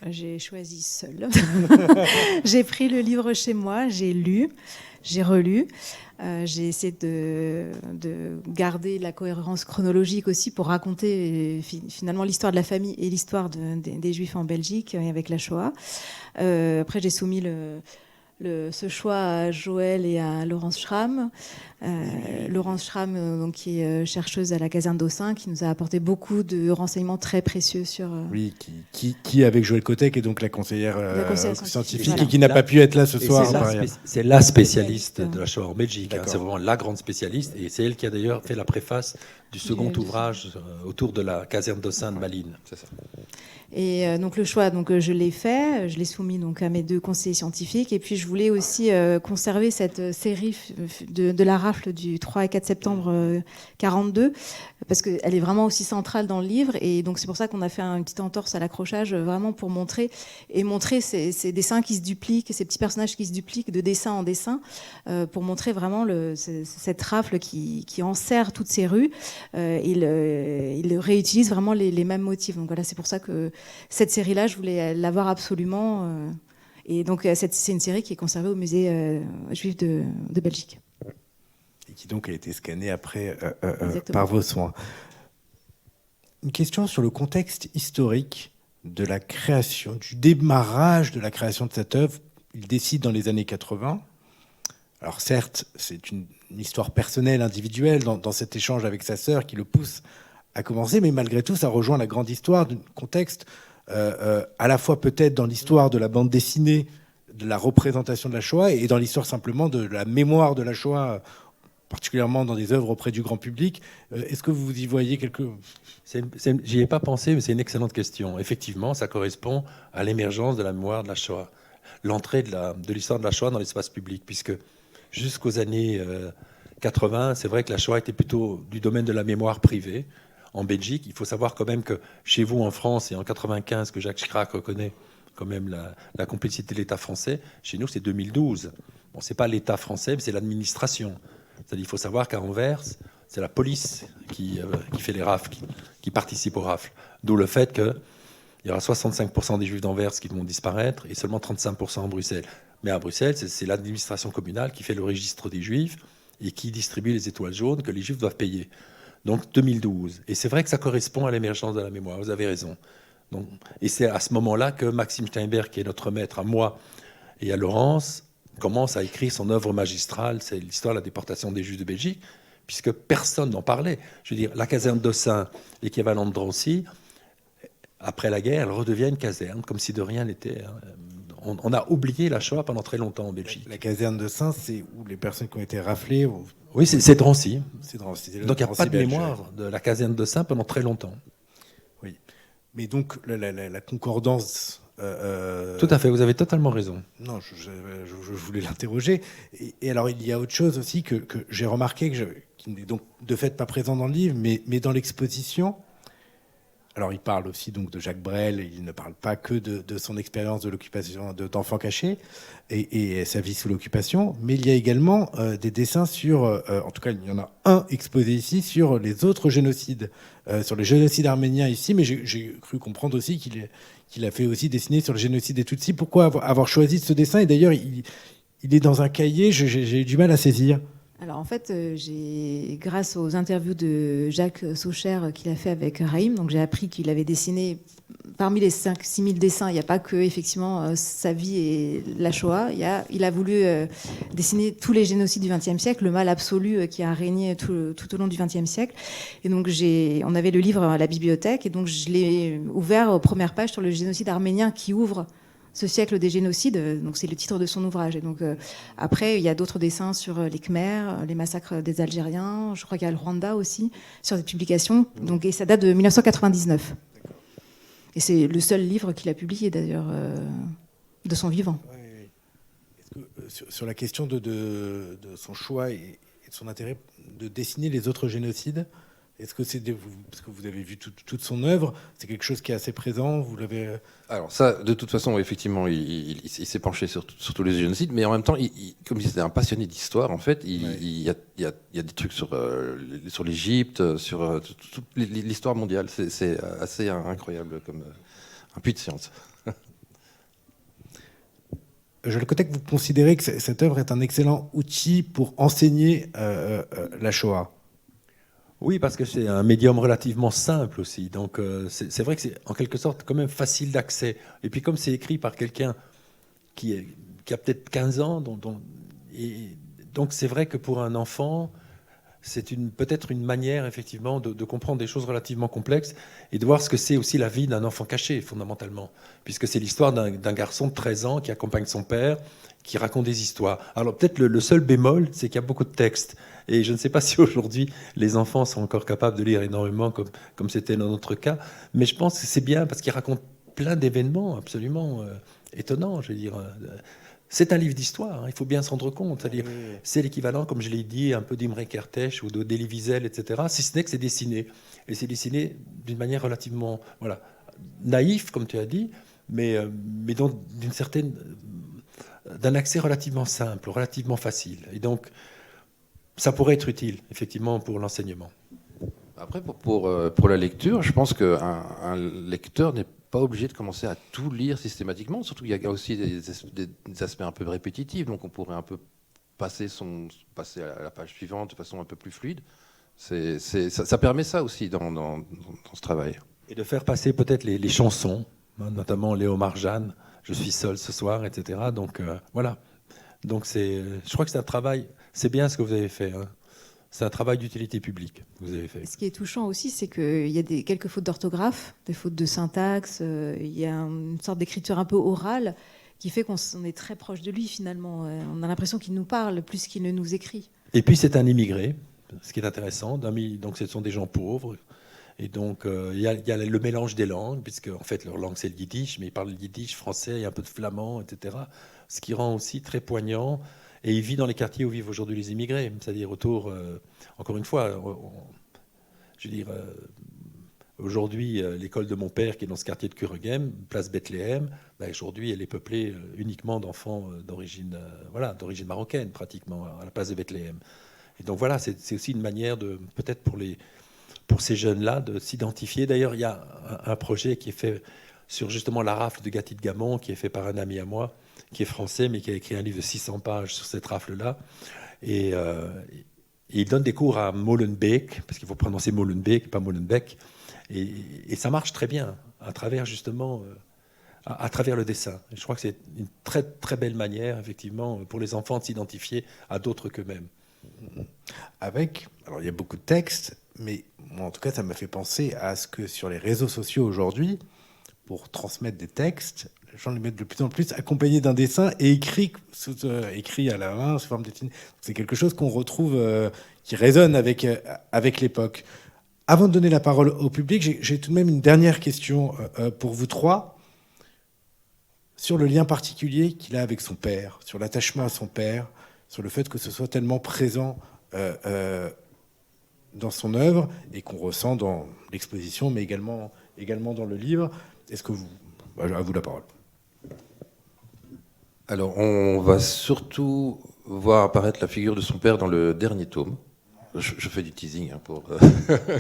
J'ai choisi seule. J'ai pris le livre chez moi, j'ai lu, j'ai relu. J'ai essayé de garder la cohérence chronologique aussi pour raconter finalement l'histoire de la famille et l'histoire des Juifs en Belgique avec la Shoah. Après, j'ai soumis ce choix à Joël et à Laurence Schramm. Laurence Schramm, donc, qui est chercheuse à la caserne d'Aussin, qui nous a apporté beaucoup de renseignements très précieux sur... Oui, qui avec Joël Kotek est donc la conseillère scientifique voilà. et qui n'a pas pu être là ce soir. C'est la spécialiste de la Shoah en Belgique. D'accord. C'est vraiment la grande spécialiste. Et c'est elle qui a d'ailleurs fait la préface du second ouvrage autour de la caserne d'Aussin de Malines. C'est ça. Et donc le choix, donc je l'ai fait, je l'ai soumis donc à mes 2 conseillers scientifiques, et puis je voulais aussi conserver cette série de la rafle du 3 et 4 septembre 42, parce qu'elle est vraiment aussi centrale dans le livre, et donc c'est pour ça qu'on a fait une petite entorse à l'accrochage, vraiment pour montrer ces dessins qui se dupliquent, ces petits personnages qui se dupliquent de dessin en dessin, pour montrer vraiment cette rafle qui enserre toutes ces rues. Il réutilise vraiment les mêmes motifs. Donc voilà, c'est pour ça que cette série-là, je voulais l'avoir absolument. Et donc, c'est une série qui est conservée au musée juif de Belgique. Et qui donc a été scannée après Exactement. par vos soins. Une question sur le contexte historique de la création, du démarrage de la création de cette œuvre. Il décide dans les années 80. Alors certes, c'est une histoire personnelle, individuelle, dans cet échange avec sa sœur qui le pousse à commencer, mais malgré tout, ça rejoint la grande histoire d'un contexte, à la fois peut-être dans l'histoire de la bande dessinée, de la représentation de la Shoah, et dans l'histoire simplement de la mémoire de la Shoah, particulièrement dans des œuvres auprès du grand public. Est-ce que vous y voyez quelque... J'y ai pas pensé, mais c'est une excellente question. Effectivement, ça correspond à l'émergence de la mémoire de la Shoah, l'entrée de l'histoire de la Shoah dans l'espace public, puisque jusqu'aux années 80, c'est vrai que la Shoah était plutôt du domaine de la mémoire privée. En Belgique, il faut savoir quand même que chez vous en France, et en 95, que Jacques Chirac reconnaît quand même la complicité de l'État français, chez nous c'est 2012. Bon, c'est pas l'État français, mais c'est l'administration. C'est-à-dire, il faut savoir qu'à Anvers, c'est la police qui fait les rafles, qui participe aux rafles. D'où le fait qu'il y aura 65% des Juifs d'Anvers qui vont disparaître et seulement 35% à Bruxelles. Mais à Bruxelles, c'est l'administration communale qui fait le registre des Juifs et qui distribue les étoiles jaunes que les Juifs doivent payer. Donc 2012. Et c'est vrai que ça correspond à l'émergence de la mémoire, vous avez raison. Donc, et c'est à ce moment-là que Maxime Steinberg, qui est notre maître, à moi et à Laurence, commence à écrire son œuvre magistrale, c'est l'histoire de la déportation des Juifs de Belgique, puisque personne n'en parlait. Je veux dire, la caserne d'Aussin, l'équivalent de Drancy, après la guerre, elle redevient une caserne, comme si de rien n'était. On a oublié la Shoah pendant très longtemps en Belgique. La caserne de Saint, c'est où les personnes qui ont été raflées... Oui, c'est Drancy. C'est Drancy. Donc il n'y a pas de mémoire de la caserne de Saint pendant très longtemps. Oui. Mais donc la concordance... Tout à fait, vous avez totalement raison. Non, je voulais l'interroger. Et alors, il y a autre chose aussi que j'ai remarqué, qui n'est donc de fait pas présent dans le livre, mais dans l'exposition. Alors, il parle aussi donc de Jacques Brel, il ne parle pas que de son expérience de l'occupation d'enfants cachés et sa vie sous l'occupation, mais il y a également des dessins sur, en tout cas, il y en a un exposé ici, sur les autres génocides, sur le génocide arménien ici, mais j'ai cru comprendre aussi qu'il a fait aussi dessiner sur le génocide des Tutsis. Pourquoi avoir choisi ce dessin? Et d'ailleurs, il est dans un cahier, j'ai eu du mal à saisir. Alors en fait, grâce aux interviews de Jacques Saucher qu'il a fait avec Raïm, donc j'ai appris qu'il avait dessiné, parmi les 5 000 dessins, il n'y a pas que effectivement sa vie et la Shoah. Il a voulu dessiner tous les génocides du XXe siècle, le mal absolu qui a régné tout au long du XXe siècle. Et donc on avait le livre à la bibliothèque, et donc je l'ai ouvert aux premières pages sur le génocide arménien qui ouvre ce siècle des génocides, donc c'est le titre de son ouvrage. Et donc après, il y a d'autres dessins sur les Khmers, les massacres des Algériens. Je crois qu'il y a le Rwanda aussi sur des publications. Donc, et ça date de 1999. Et c'est le seul livre qu'il a publié d'ailleurs de son vivant. Oui. Est-ce que, sur la question de son choix et de son intérêt de dessiner les autres génocides, est-ce que parce que vous avez vu toute son œuvre, c'est quelque chose qui est assez présent, vous l'avez... Alors ça, de toute façon, effectivement, il s'est penché sur tous les génocides, mais en même temps, comme il était un passionné d'histoire, en fait, il y a des trucs sur l'Égypte, sur toute l'histoire mondiale. C'est assez incroyable comme un puits de science. Joël Kotek, vous considérez que cette œuvre est un excellent outil pour enseigner la Shoah? Oui, parce que c'est un médium relativement simple aussi. Donc, c'est vrai que c'est en quelque sorte quand même facile d'accès. Et puis, comme c'est écrit par quelqu'un qui qui a peut-être 15 ans. Et donc c'est vrai que pour un enfant, c'est peut-être une manière effectivement de comprendre des choses relativement complexes et de voir ce que c'est aussi la vie d'un enfant caché fondamentalement, puisque c'est l'histoire d'un garçon de 13 ans qui accompagne son père, qui raconte des histoires. Alors peut-être le seul bémol, c'est qu'il y a beaucoup de textes. Et je ne sais pas si aujourd'hui les enfants sont encore capables de lire énormément comme c'était dans notre cas, mais je pense que c'est bien parce qu'il raconte plein d'événements absolument étonnants, je veux dire. C'est un livre d'histoire, hein, il faut bien se rendre compte. C'est-à-dire, c'est l'équivalent, comme je l'ai dit, un peu d'Imre Kertész ou d'Elie Wiesel, etc. Si ce n'est que c'est dessiné. Et c'est dessiné d'une manière relativement naïf, comme tu as dit, mais d'un accès relativement simple, relativement facile. Et donc, ça pourrait être utile, effectivement, pour l'enseignement. Après, pour la lecture, je pense qu'un lecteur n'est pas obligé de commencer à tout lire systématiquement, surtout qu'il y a aussi des aspects un peu répétitifs, donc on pourrait un peu passer à la page suivante de façon un peu plus fluide. Ça permet ça aussi dans ce travail. Et de faire passer peut-être les chansons, notamment Léo Marjane, Je suis seul ce soir, etc. Donc voilà. Donc je crois que c'est un travail, c'est bien ce que vous avez fait, hein. C'est un travail d'utilité publique que vous avez fait. Ce qui est touchant aussi, c'est qu'il y a quelques fautes d'orthographe, des fautes de syntaxe, il y a une sorte d'écriture un peu orale qui fait qu'on est très proche de lui finalement. On a l'impression qu'il nous parle plus qu'il ne nous écrit. Et puis c'est un immigré, ce qui est intéressant. Donc ce sont des gens pauvres. Et donc il y a le mélange des langues, puisque en fait leur langue c'est le yiddish, mais ils parlent le yiddish, français, il y a un peu de flamand, etc. Ce qui rend aussi très poignant. Et il vit dans les quartiers où vivent aujourd'hui les immigrés, c'est-à-dire autour, encore une fois, je veux dire, aujourd'hui, l'école de mon père, qui est dans ce quartier de Kuregem, place Bethléem, aujourd'hui, elle est peuplée uniquement d'enfants d'origine marocaine, pratiquement, à la place de Bethléem. Et donc voilà, c'est aussi une manière, peut-être pour ces jeunes-là, de s'identifier. D'ailleurs, il y a un projet qui est fait sur justement la rafle de Gatti de Gamon, qui est fait par un ami à moi, qui est français, mais qui a écrit un livre de 600 pages sur cette rafle-là. Et il donne des cours à Molenbeek, parce qu'il faut prononcer Molenbeek, pas Molenbeek. Et ça marche très bien, à travers justement, à travers le dessin. Et je crois que c'est une très, très belle manière, effectivement, pour les enfants de s'identifier à d'autres qu'eux-mêmes. Alors il y a beaucoup de textes, mais moi, en tout cas, ça m'a fait penser à ce que sur les réseaux sociaux aujourd'hui, pour transmettre des textes, les gens les mettent de plus en plus accompagnés d'un dessin et écrit à la main sous forme de dessin. C'est quelque chose qu'on retrouve, qui résonne avec l'époque. Avant de donner la parole au public, j'ai tout de même une dernière question pour vous trois sur le lien particulier qu'il a avec son père, sur l'attachement à son père, sur le fait que ce soit tellement présent dans son œuvre et qu'on ressent dans l'exposition, mais également dans le livre. Est-ce que à vous la parole. Alors, on va surtout voir apparaître la figure de son père dans le dernier tome. Je fais du teasing pour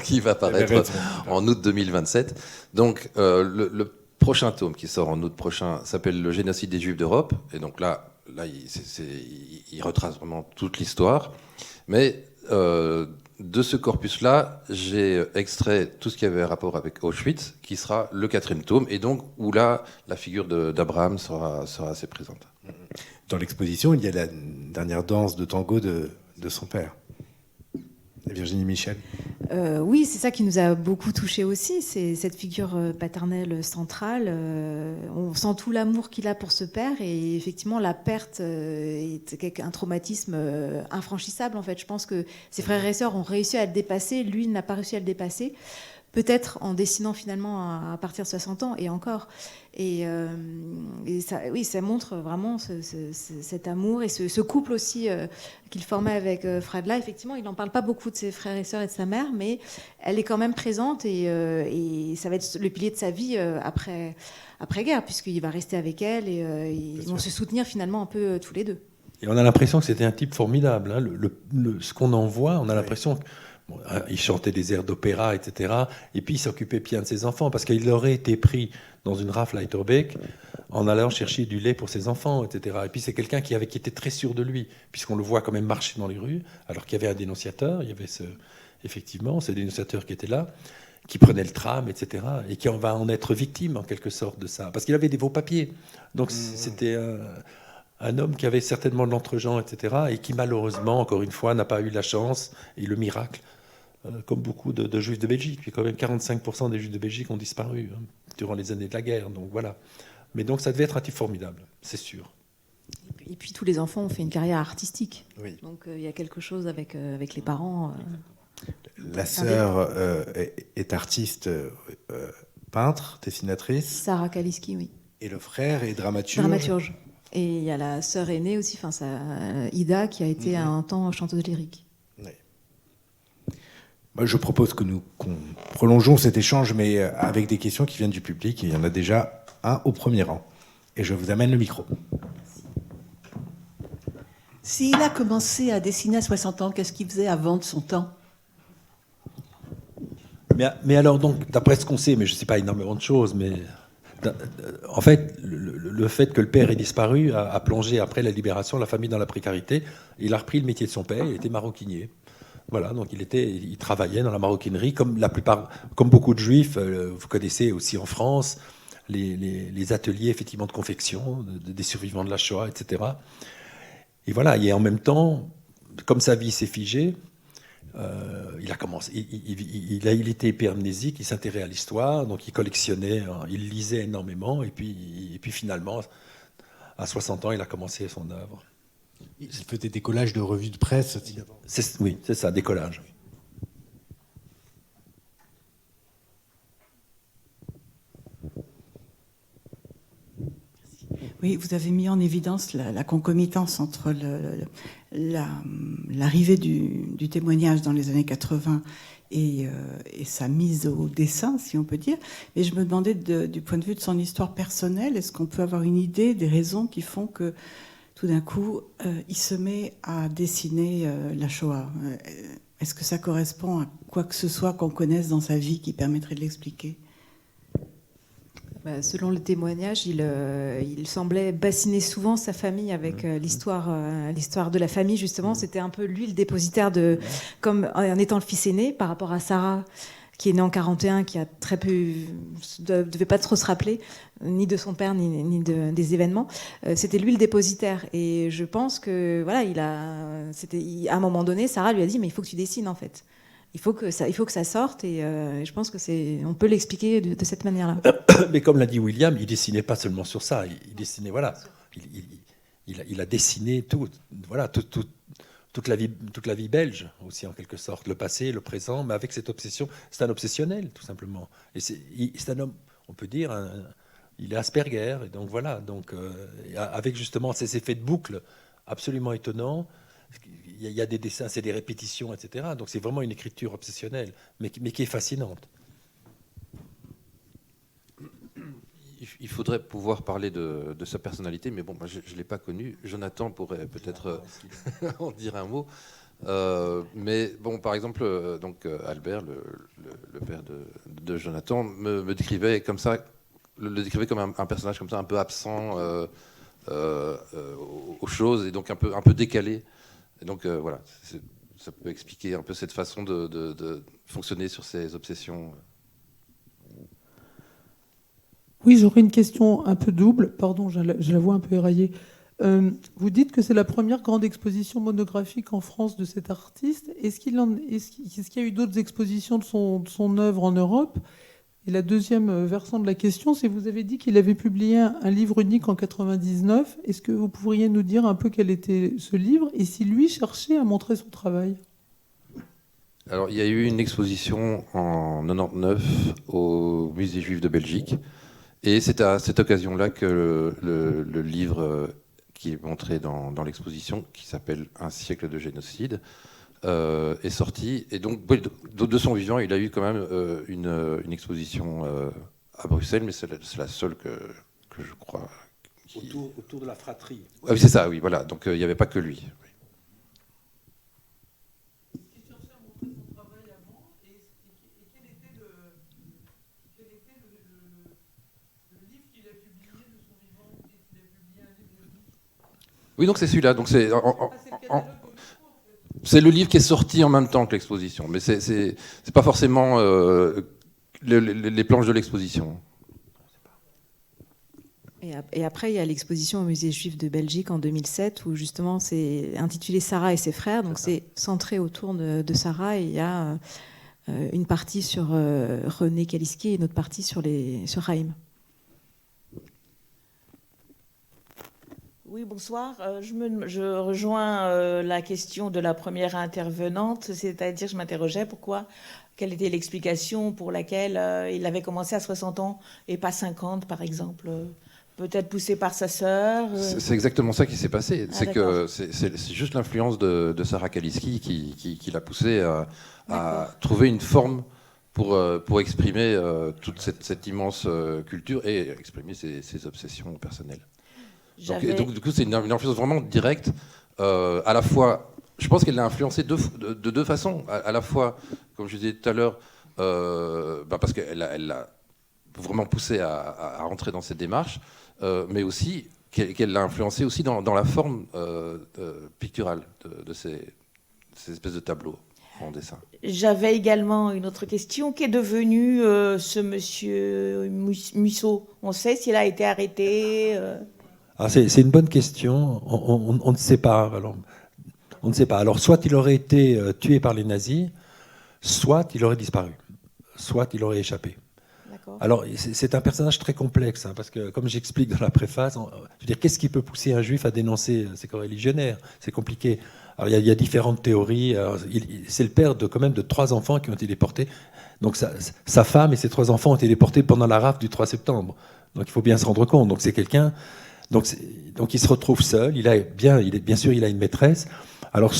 qui va apparaître en août 2027. Donc, le prochain tome qui sort en août prochain s'appelle Le génocide des Juifs d'Europe. Et donc là il retrace vraiment toute l'histoire. Mais de ce corpus-là, j'ai extrait tout ce qui avait rapport avec Auschwitz, qui sera le 4e tome, et donc où là, la figure d'Abraham sera assez présente. Dans l'exposition, il y a la dernière danse de tango de son père. Virginie Michel. Oui, c'est ça qui nous a beaucoup touchés aussi, c'est cette figure paternelle centrale. On sent tout l'amour qu'il a pour ce père et effectivement la perte est un traumatisme infranchissable en fait. Je pense que ses frères et sœurs ont réussi à le dépasser, lui il n'a pas réussi à le dépasser. Peut-être en dessinant finalement à partir de 60 ans et encore. Et ça montre vraiment cet amour et ce couple aussi qu'il formait avec Fradla. Effectivement, il n'en parle pas beaucoup de ses frères et sœurs et de sa mère, mais elle est quand même présente et ça va être le pilier de sa vie après-guerre, puisqu'il va rester avec elle et ils vont se soutenir finalement un peu tous les deux. Et on a l'impression que c'était un type formidable. Hein. Ce qu'on en voit, on a l'impression que il chantait des airs d'opéra, etc. Et puis il s'occupait bien de ses enfants, parce qu'il aurait été pris dans une rafle à Etterbeek en allant chercher du lait pour ses enfants, etc. Et puis c'est quelqu'un qui était très sûr de lui, puisqu'on le voit quand même marcher dans les rues, alors qu'il y avait un dénonciateur, il y avait effectivement ce dénonciateur qui était là, qui prenait le tram, etc. Et qui va en être victime, en quelque sorte, de ça. Parce qu'il avait des faux papiers. Donc c'était un homme qui avait certainement de l'entre-gens, etc., et qui malheureusement, encore une fois, n'a pas eu la chance et le miracle, comme beaucoup de Juifs de Belgique. Puis quand même 45% des Juifs de Belgique ont disparu durant les années de la guerre. Donc voilà. Mais donc ça devait être un type formidable, c'est sûr. Et puis tous les enfants ont fait une carrière artistique. Oui. Donc il y a quelque chose avec les parents. La sœur est artiste, peintre, dessinatrice. Sarah Kaliski, oui. Et le frère est dramaturge. Dramaturge. Et il y a la sœur aînée aussi, Ida, qui a été à un temps chanteuse lyrique. Oui. Moi, je propose qu'on prolongeons cet échange, mais avec des questions qui viennent du public. Et il y en a déjà un au premier rang. Et je vous amène le micro. S'il a commencé à dessiner à 60 ans, qu'est-ce qu'il faisait avant de son temps ? Mais alors, donc, d'après ce qu'on sait, mais je ne sais pas énormément de choses, mais en fait, le fait que le père ait disparu a plongé, après la libération, la famille dans la précarité. Il a repris le métier de son père, il était maroquinier. Voilà, donc il travaillait dans la maroquinerie, comme beaucoup de juifs, vous connaissez aussi en France, les ateliers effectivement de confection, des survivants de la Shoah, etc. Et voilà, et en même temps, comme sa vie s'est figée, il a commencé, il était hypermnésique, il s'intéressait à l'histoire, donc il collectionnait, il lisait énormément, et puis finalement, à 60 ans, il a commencé son œuvre. Il faisait des collages de revues de presse aussi. Oui, c'est ça, des collages. Oui, vous avez mis en évidence la concomitance entre l'arrivée du témoignage dans les années 80 et sa mise au dessin, si on peut dire. Et je me demandais, du point de vue de son histoire personnelle, est-ce qu'on peut avoir une idée des raisons qui font que, tout d'un coup, il se met à dessiner la Shoah ? Est-ce que ça correspond à quoi que ce soit qu'on connaisse dans sa vie qui permettrait de l'expliquer ? Selon le témoignage, il semblait bassiner souvent sa famille avec l'histoire de la famille, justement. C'était un peu lui le dépositaire comme en étant le fils aîné par rapport à Sarah, qui est née en 41, qui a très peu, devait pas trop se rappeler ni de son père ni des événements. C'était lui le dépositaire, et je pense que voilà, à un moment donné, Sarah lui a dit mais il faut que tu dessines en fait. Il faut que ça sorte, et je pense que on peut l'expliquer de cette manière-là. Mais comme l'a dit William, il dessinait pas seulement sur ça, il dessinait, voilà, il a dessiné toute la vie belge aussi, en quelque sorte, le passé, le présent, mais avec cette obsession. C'est un obsessionnel, tout simplement. Et c'est un homme, on peut dire, il est Asperger, et donc voilà, avec justement ces effets de boucle absolument étonnants. Il y a des dessins, c'est des répétitions, etc. Donc c'est vraiment une écriture obsessionnelle, mais qui est fascinante. Il faudrait pouvoir parler de sa personnalité, mais bon, moi, je ne l'ai pas connu. Jonathan pourrait peut-être en dire un mot. Mais bon, par exemple, Albert, le père de Jonathan, me décrivait comme ça, le décrivait comme un personnage comme ça, un peu absent aux choses, et donc un peu décalé. Et donc voilà, ça peut expliquer un peu cette façon de fonctionner sur ses obsessions. Oui, j'aurais une question un peu double. Pardon, je la vois un peu éraillée. Vous dites que c'est la première grande exposition monographique en France de cet artiste. Est-ce qu'il y a eu d'autres expositions de son œuvre en Europe ? Et la deuxième versant de la question, c'est que vous avez dit qu'il avait publié un livre unique en 99. Est-ce que vous pourriez nous dire un peu quel était ce livre et si lui cherchait à montrer son travail ? Alors, il y a eu une exposition en 99 au Musée juif de Belgique. Et c'est à cette occasion-là que le livre qui est montré dans l'exposition, qui s'appelle « Un siècle de génocide », est sorti. Et donc, de son vivant, il a eu quand même une exposition à Bruxelles, mais c'est la seule que je crois. Autour de la fratrie. Ah oui, c'est ça, oui, voilà. Donc, il n'y avait pas que lui. Oui. Oui, donc c'est celui-là. Donc c'est le livre qui est sorti en même temps que l'exposition, mais c'est pas forcément les planches de l'exposition. Et après, il y a l'exposition au Musée juif de Belgique en 2007, où justement c'est intitulé Sarah et ses frères. Donc c'est centré autour de Sarah, et il y a une partie sur René Kaliski et une autre partie sur Haïm. Oui, bonsoir. Je rejoins la question de la première intervenante, c'est-à-dire je m'interrogeais quelle était l'explication pour laquelle il avait commencé à 60 ans et pas 50 par exemple. Peut-être poussé par sa sœur. C'est exactement ça qui s'est passé. Ah, c'est que c'est juste l'influence de Sarah Kaliski qui l'a poussé à trouver une forme pour exprimer toute cette immense culture et exprimer ses obsessions personnelles. Donc, du coup, c'est une influence vraiment directe. À la fois, je pense qu'elle l'a influencé de deux façons. À la fois, comme je disais tout à l'heure, parce qu'elle l'a vraiment poussé à rentrer dans cette démarche, mais aussi qu'elle l'a influencé aussi dans la forme picturale de ces espèces de tableaux en dessin. J'avais également une autre question. Qu'est devenu ce monsieur Musso? On sait s'il a été arrêté C'est une bonne question. On ne sait pas. Alors, on ne sait pas. Alors, soit il aurait été tué par les nazis, soit il aurait disparu, soit il aurait échappé. Alors, c'est un personnage très complexe, parce que, comme j'explique dans la préface, je veux dire, qu'est-ce qui peut pousser un juif à dénoncer ses coreligionnaires? C'est compliqué. Alors, il y a différentes théories. C'est le père quand même de 3 enfants qui ont été déportés. Donc, sa femme et ses 3 enfants ont été déportés pendant la rafle du 3 septembre. Donc, il faut bien se rendre compte. Donc, c'est quelqu'un... Donc, il se retrouve seul. Bien sûr, il a une maîtresse. Alors,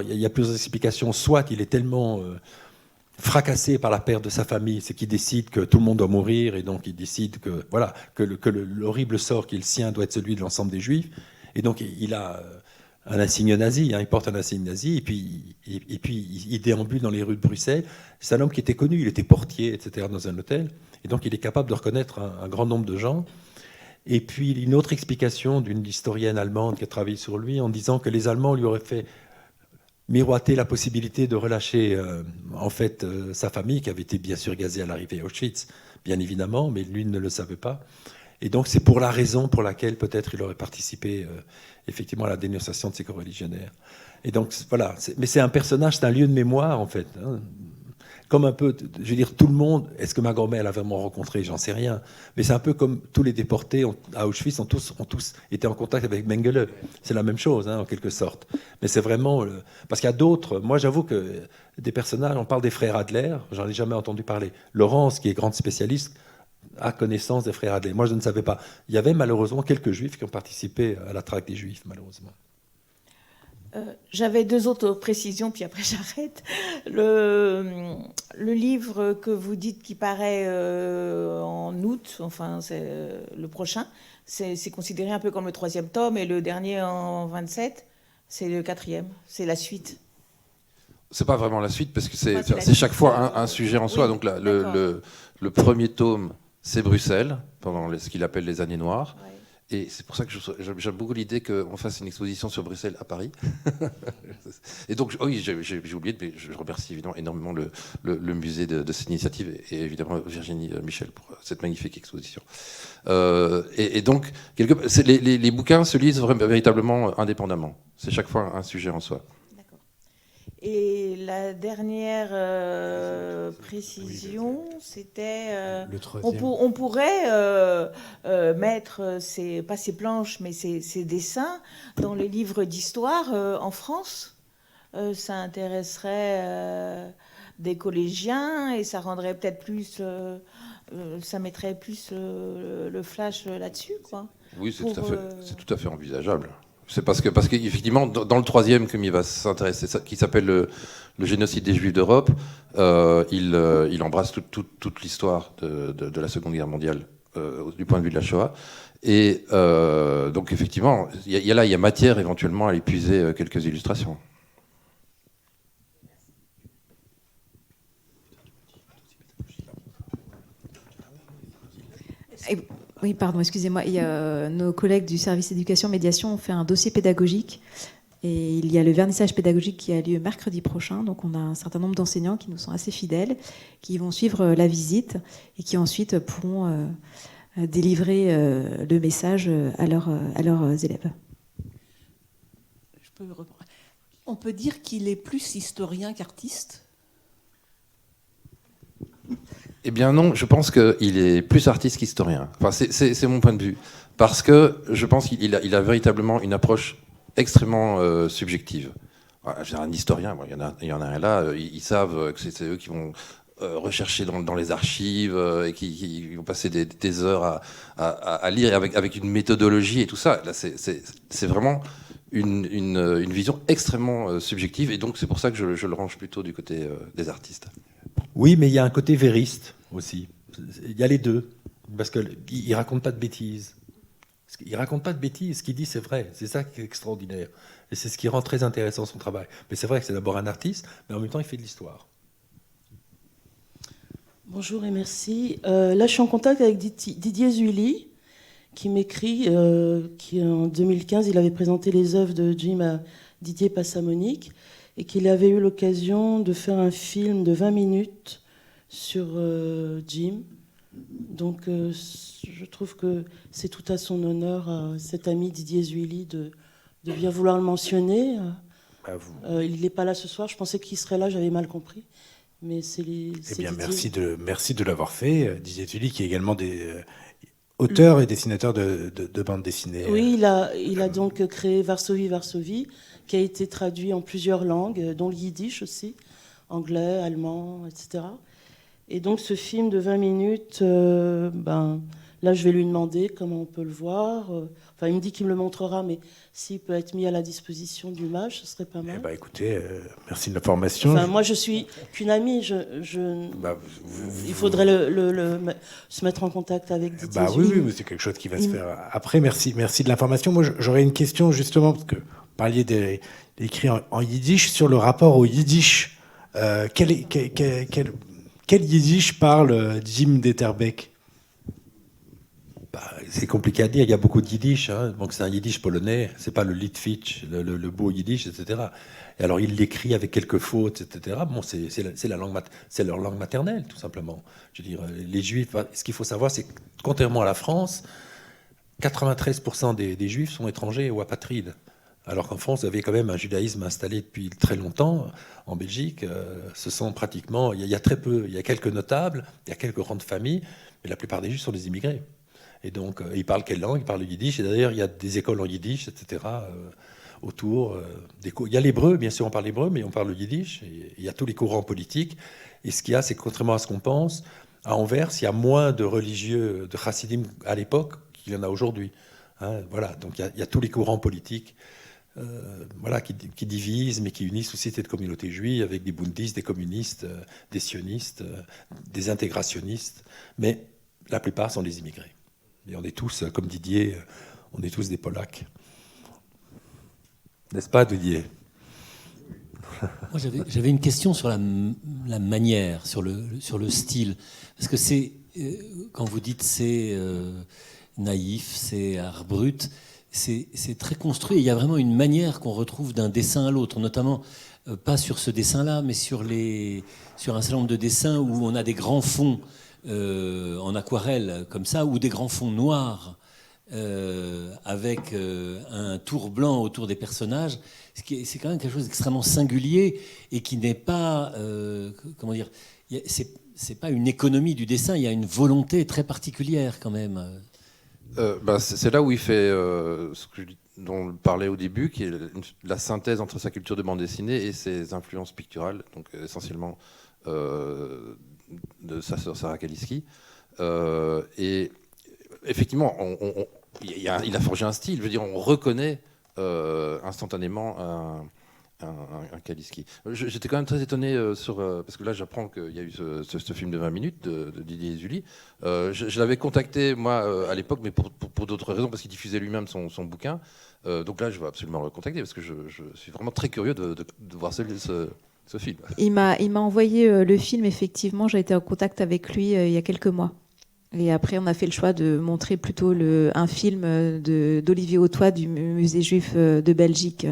il y a plusieurs explications. Soit il est tellement fracassé par la perte de sa famille, c'est qu'il décide que tout le monde doit mourir, et donc il décide que l'horrible sort qui est le sien doit être celui de l'ensemble des Juifs. Et donc, il a un insigne nazi. Il porte un insigne nazi. Et puis, il déambule dans les rues de Bruxelles. C'est un homme qui était connu. Il était portier, etc., dans un hôtel. Et donc, il est capable de reconnaître un grand nombre de gens. Et puis, une autre explication d'une historienne allemande qui a travaillé sur lui en disant que les Allemands lui auraient fait miroiter la possibilité de relâcher sa famille, qui avait été bien sûr gazée à l'arrivée à Auschwitz, bien évidemment, mais lui ne le savait pas. Et donc, c'est pour la raison pour laquelle peut-être il aurait participé effectivement à la dénonciation de ses coreligionnaires. Et donc, voilà. Mais c'est un personnage, c'est un lieu de mémoire, en fait. Comme un peu, je veux dire, tout le monde, est-ce que ma grand-mère l'a vraiment rencontré? J'en sais rien. Mais c'est un peu comme tous les déportés à Auschwitz ont tous été en contact avec Mengele. C'est la même chose, en quelque sorte. Mais c'est vraiment... Parce qu'il y a d'autres... Moi, j'avoue que des personnages, on parle des frères Adler, j'en ai jamais entendu parler. Laurence, qui est grande spécialiste, a connaissance des frères Adler. Moi, je ne savais pas. Il y avait malheureusement quelques Juifs qui ont participé à la traque des Juifs, malheureusement. J'avais 2 autres précisions, puis après j'arrête. Le livre que vous dites qui paraît en août, enfin c'est le prochain, c'est considéré un peu comme le 3e tome, et le dernier en 27, c'est le 4e, c'est la suite. C'est pas vraiment la suite, parce que c'est chaque fois un sujet en soi. Oui, donc là, le premier tome, c'est Bruxelles, pendant ce qu'il appelle les années noires. Ouais. Et c'est pour ça que j'aime beaucoup l'idée qu'on fasse une exposition sur Bruxelles à Paris. Et donc, oui, j'ai oublié, mais je remercie évidemment énormément le musée de cette initiative, et évidemment Virginie Michel pour cette magnifique exposition. Et donc, les bouquins se lisent véritablement indépendamment. C'est chaque fois un sujet en soi. Et la dernière précision, c'était... on pourrait mettre, pas ces planches, mais ces dessins dans les livres d'histoire en France. Ça intéresserait des collégiens, et ça rendrait peut-être plus... ça mettrait plus le flash là-dessus, quoi. Oui, c'est tout à fait envisageable. C'est parce qu'effectivement, dans le 3e, comme il va s'intéresser, qui s'appelle le génocide des Juifs d'Europe, il embrasse toute l'histoire de la Seconde Guerre mondiale du point de vue de la Shoah. Et donc, effectivement, il y a matière éventuellement à épuiser quelques illustrations. Oui, pardon, excusez-moi. Nos collègues du service éducation-médiation ont fait un dossier pédagogique, et il y a le vernissage pédagogique qui a lieu mercredi prochain. Donc on a un certain nombre d'enseignants qui nous sont assez fidèles, qui vont suivre la visite et qui ensuite pourront délivrer le message à leurs élèves. Je peux reprendre. On peut dire qu'il est plus historien qu'artiste ? Eh bien non, je pense qu'il est plus artiste qu'historien. Enfin, c'est mon point de vue. Parce que je pense qu'il a véritablement une approche extrêmement subjective. Voilà, j'ai un historien, bon, il y en a un là, ils savent que c'est eux qui vont rechercher dans les archives et qui vont passer des heures à lire avec une méthodologie et tout ça. Là, c'est vraiment une vision extrêmement subjective, et donc c'est pour ça que je le range plutôt du côté des artistes. Oui, mais il y a un côté vériste aussi. Il y a les deux, parce qu'il ne raconte pas de bêtises. Il ne raconte pas de bêtises, ce qu'il dit c'est vrai, c'est ça qui est extraordinaire. Et c'est ce qui rend très intéressant son travail. Mais c'est vrai que c'est d'abord un artiste, mais en même temps il fait de l'histoire. Bonjour et merci. Là je suis en contact avec Didier Zuilly, qui m'écrit qu'en 2015 il avait présenté les œuvres de Jim à Didier Passamonique et qu'il avait eu l'occasion de faire un film de 20 minutes sur Jim. Donc je trouve que c'est tout à son honneur à cet ami Didier Zuilly de bien vouloir le mentionner. Il n'est pas là ce soir, je pensais qu'il serait là, j'avais mal compris. Mais c'est bien, merci de l'avoir fait. Didier Zuilly, qui est également auteur et dessinateur de bande dessinée. Oui, il a donc créé Varsovie, qui a été traduit en plusieurs langues, dont le yiddish aussi, anglais, allemand, etc. Et donc ce film de 20 minutes, là je vais lui demander comment on peut le voir. Enfin, il me dit qu'il me le montrera, mais s'il peut être mis à la disposition du MAJ, ce serait pas mal. Écoutez, merci de l'information. Enfin, moi je suis qu'une amie, il faudrait se mettre en contact avec Didier Zuilly. Oui, c'est quelque chose qui va se faire après. Merci de l'information. Moi j'aurais une question justement, parce que vous parliez d'écrit en yiddish, sur le rapport au yiddish. Quel yiddish parle Jim d'Etterbeek? C'est compliqué à dire, il y a beaucoup de yiddish. Donc c'est un yiddish polonais, c'est pas le Litwitsch, le beau yiddish, etc. Et alors il l'écrit avec quelques fautes, etc. Bon, c'est leur langue maternelle, tout simplement. Je veux dire, les Juifs, ce qu'il faut savoir, c'est que contrairement à la France, 93% des Juifs sont étrangers ou apatrides. Alors qu'en France, vous avez quand même un judaïsme installé depuis très longtemps. En Belgique, ce sont pratiquement, il y a très peu, il y a quelques notables, il y a quelques grandes familles, mais la plupart des Juifs sont des immigrés. Et donc, ils parlent quelle langue? Ils parlent le yiddish. Et d'ailleurs, il y a des écoles en yiddish, etc. Autour. Il y a l'hébreu, bien sûr, on parle hébreu, mais on parle le yiddish. Et il y a tous les courants politiques. Et ce qu'il y a, c'est que contrairement à ce qu'on pense, à Anvers, il y a moins de religieux, de chassidim à l'époque qu'il y en a aujourd'hui. Voilà. Donc, il y a tous les courants politiques qui divisent, mais qui unissent aussi cette communauté juive avec des bundistes, des communistes, des sionistes, des intégrationnistes. Mais la plupart sont des immigrés. Et on est tous, comme Didier, on est tous des Polacs. N'est-ce pas, Didier? Moi, j'avais une question sur la manière, sur le style. Parce que c'est, quand vous dites c'est naïf, c'est art brut, c'est très construit. Il y a vraiment une manière qu'on retrouve d'un dessin à l'autre, notamment pas sur ce dessin-là, mais sur un certain nombre de dessins où on a des grands fonds en aquarelle comme ça, ou des grands fonds noirs avec un tour blanc autour des personnages. C'est quand même quelque chose d'extrêmement singulier et qui n'est pas, comment dire, c'est pas une économie du dessin, il y a une volonté très particulière quand même. C'est là où il fait dont on parlait au début, qui est la synthèse entre sa culture de bande dessinée et ses influences picturales, donc essentiellement de sa sœur Sarah Kaliski. Et effectivement, il a forgé un style. Je veux dire, on reconnaît instantanément un Kaliski. J'étais quand même très étonné parce que là, j'apprends qu'il y a eu ce film de 20 minutes de Didier Zuilly. Je l'avais contacté, moi, à l'époque, mais pour d'autres raisons, parce qu'il diffusait lui-même son bouquin. Donc là, je vais absolument le contacter, parce que je suis vraiment très curieux de voir ce film. Il m'a envoyé le film, effectivement. J'ai été en contact avec lui il y a quelques mois. Et après, on a fait le choix de montrer plutôt un film d'Olivier Hautois du Musée juif de Belgique.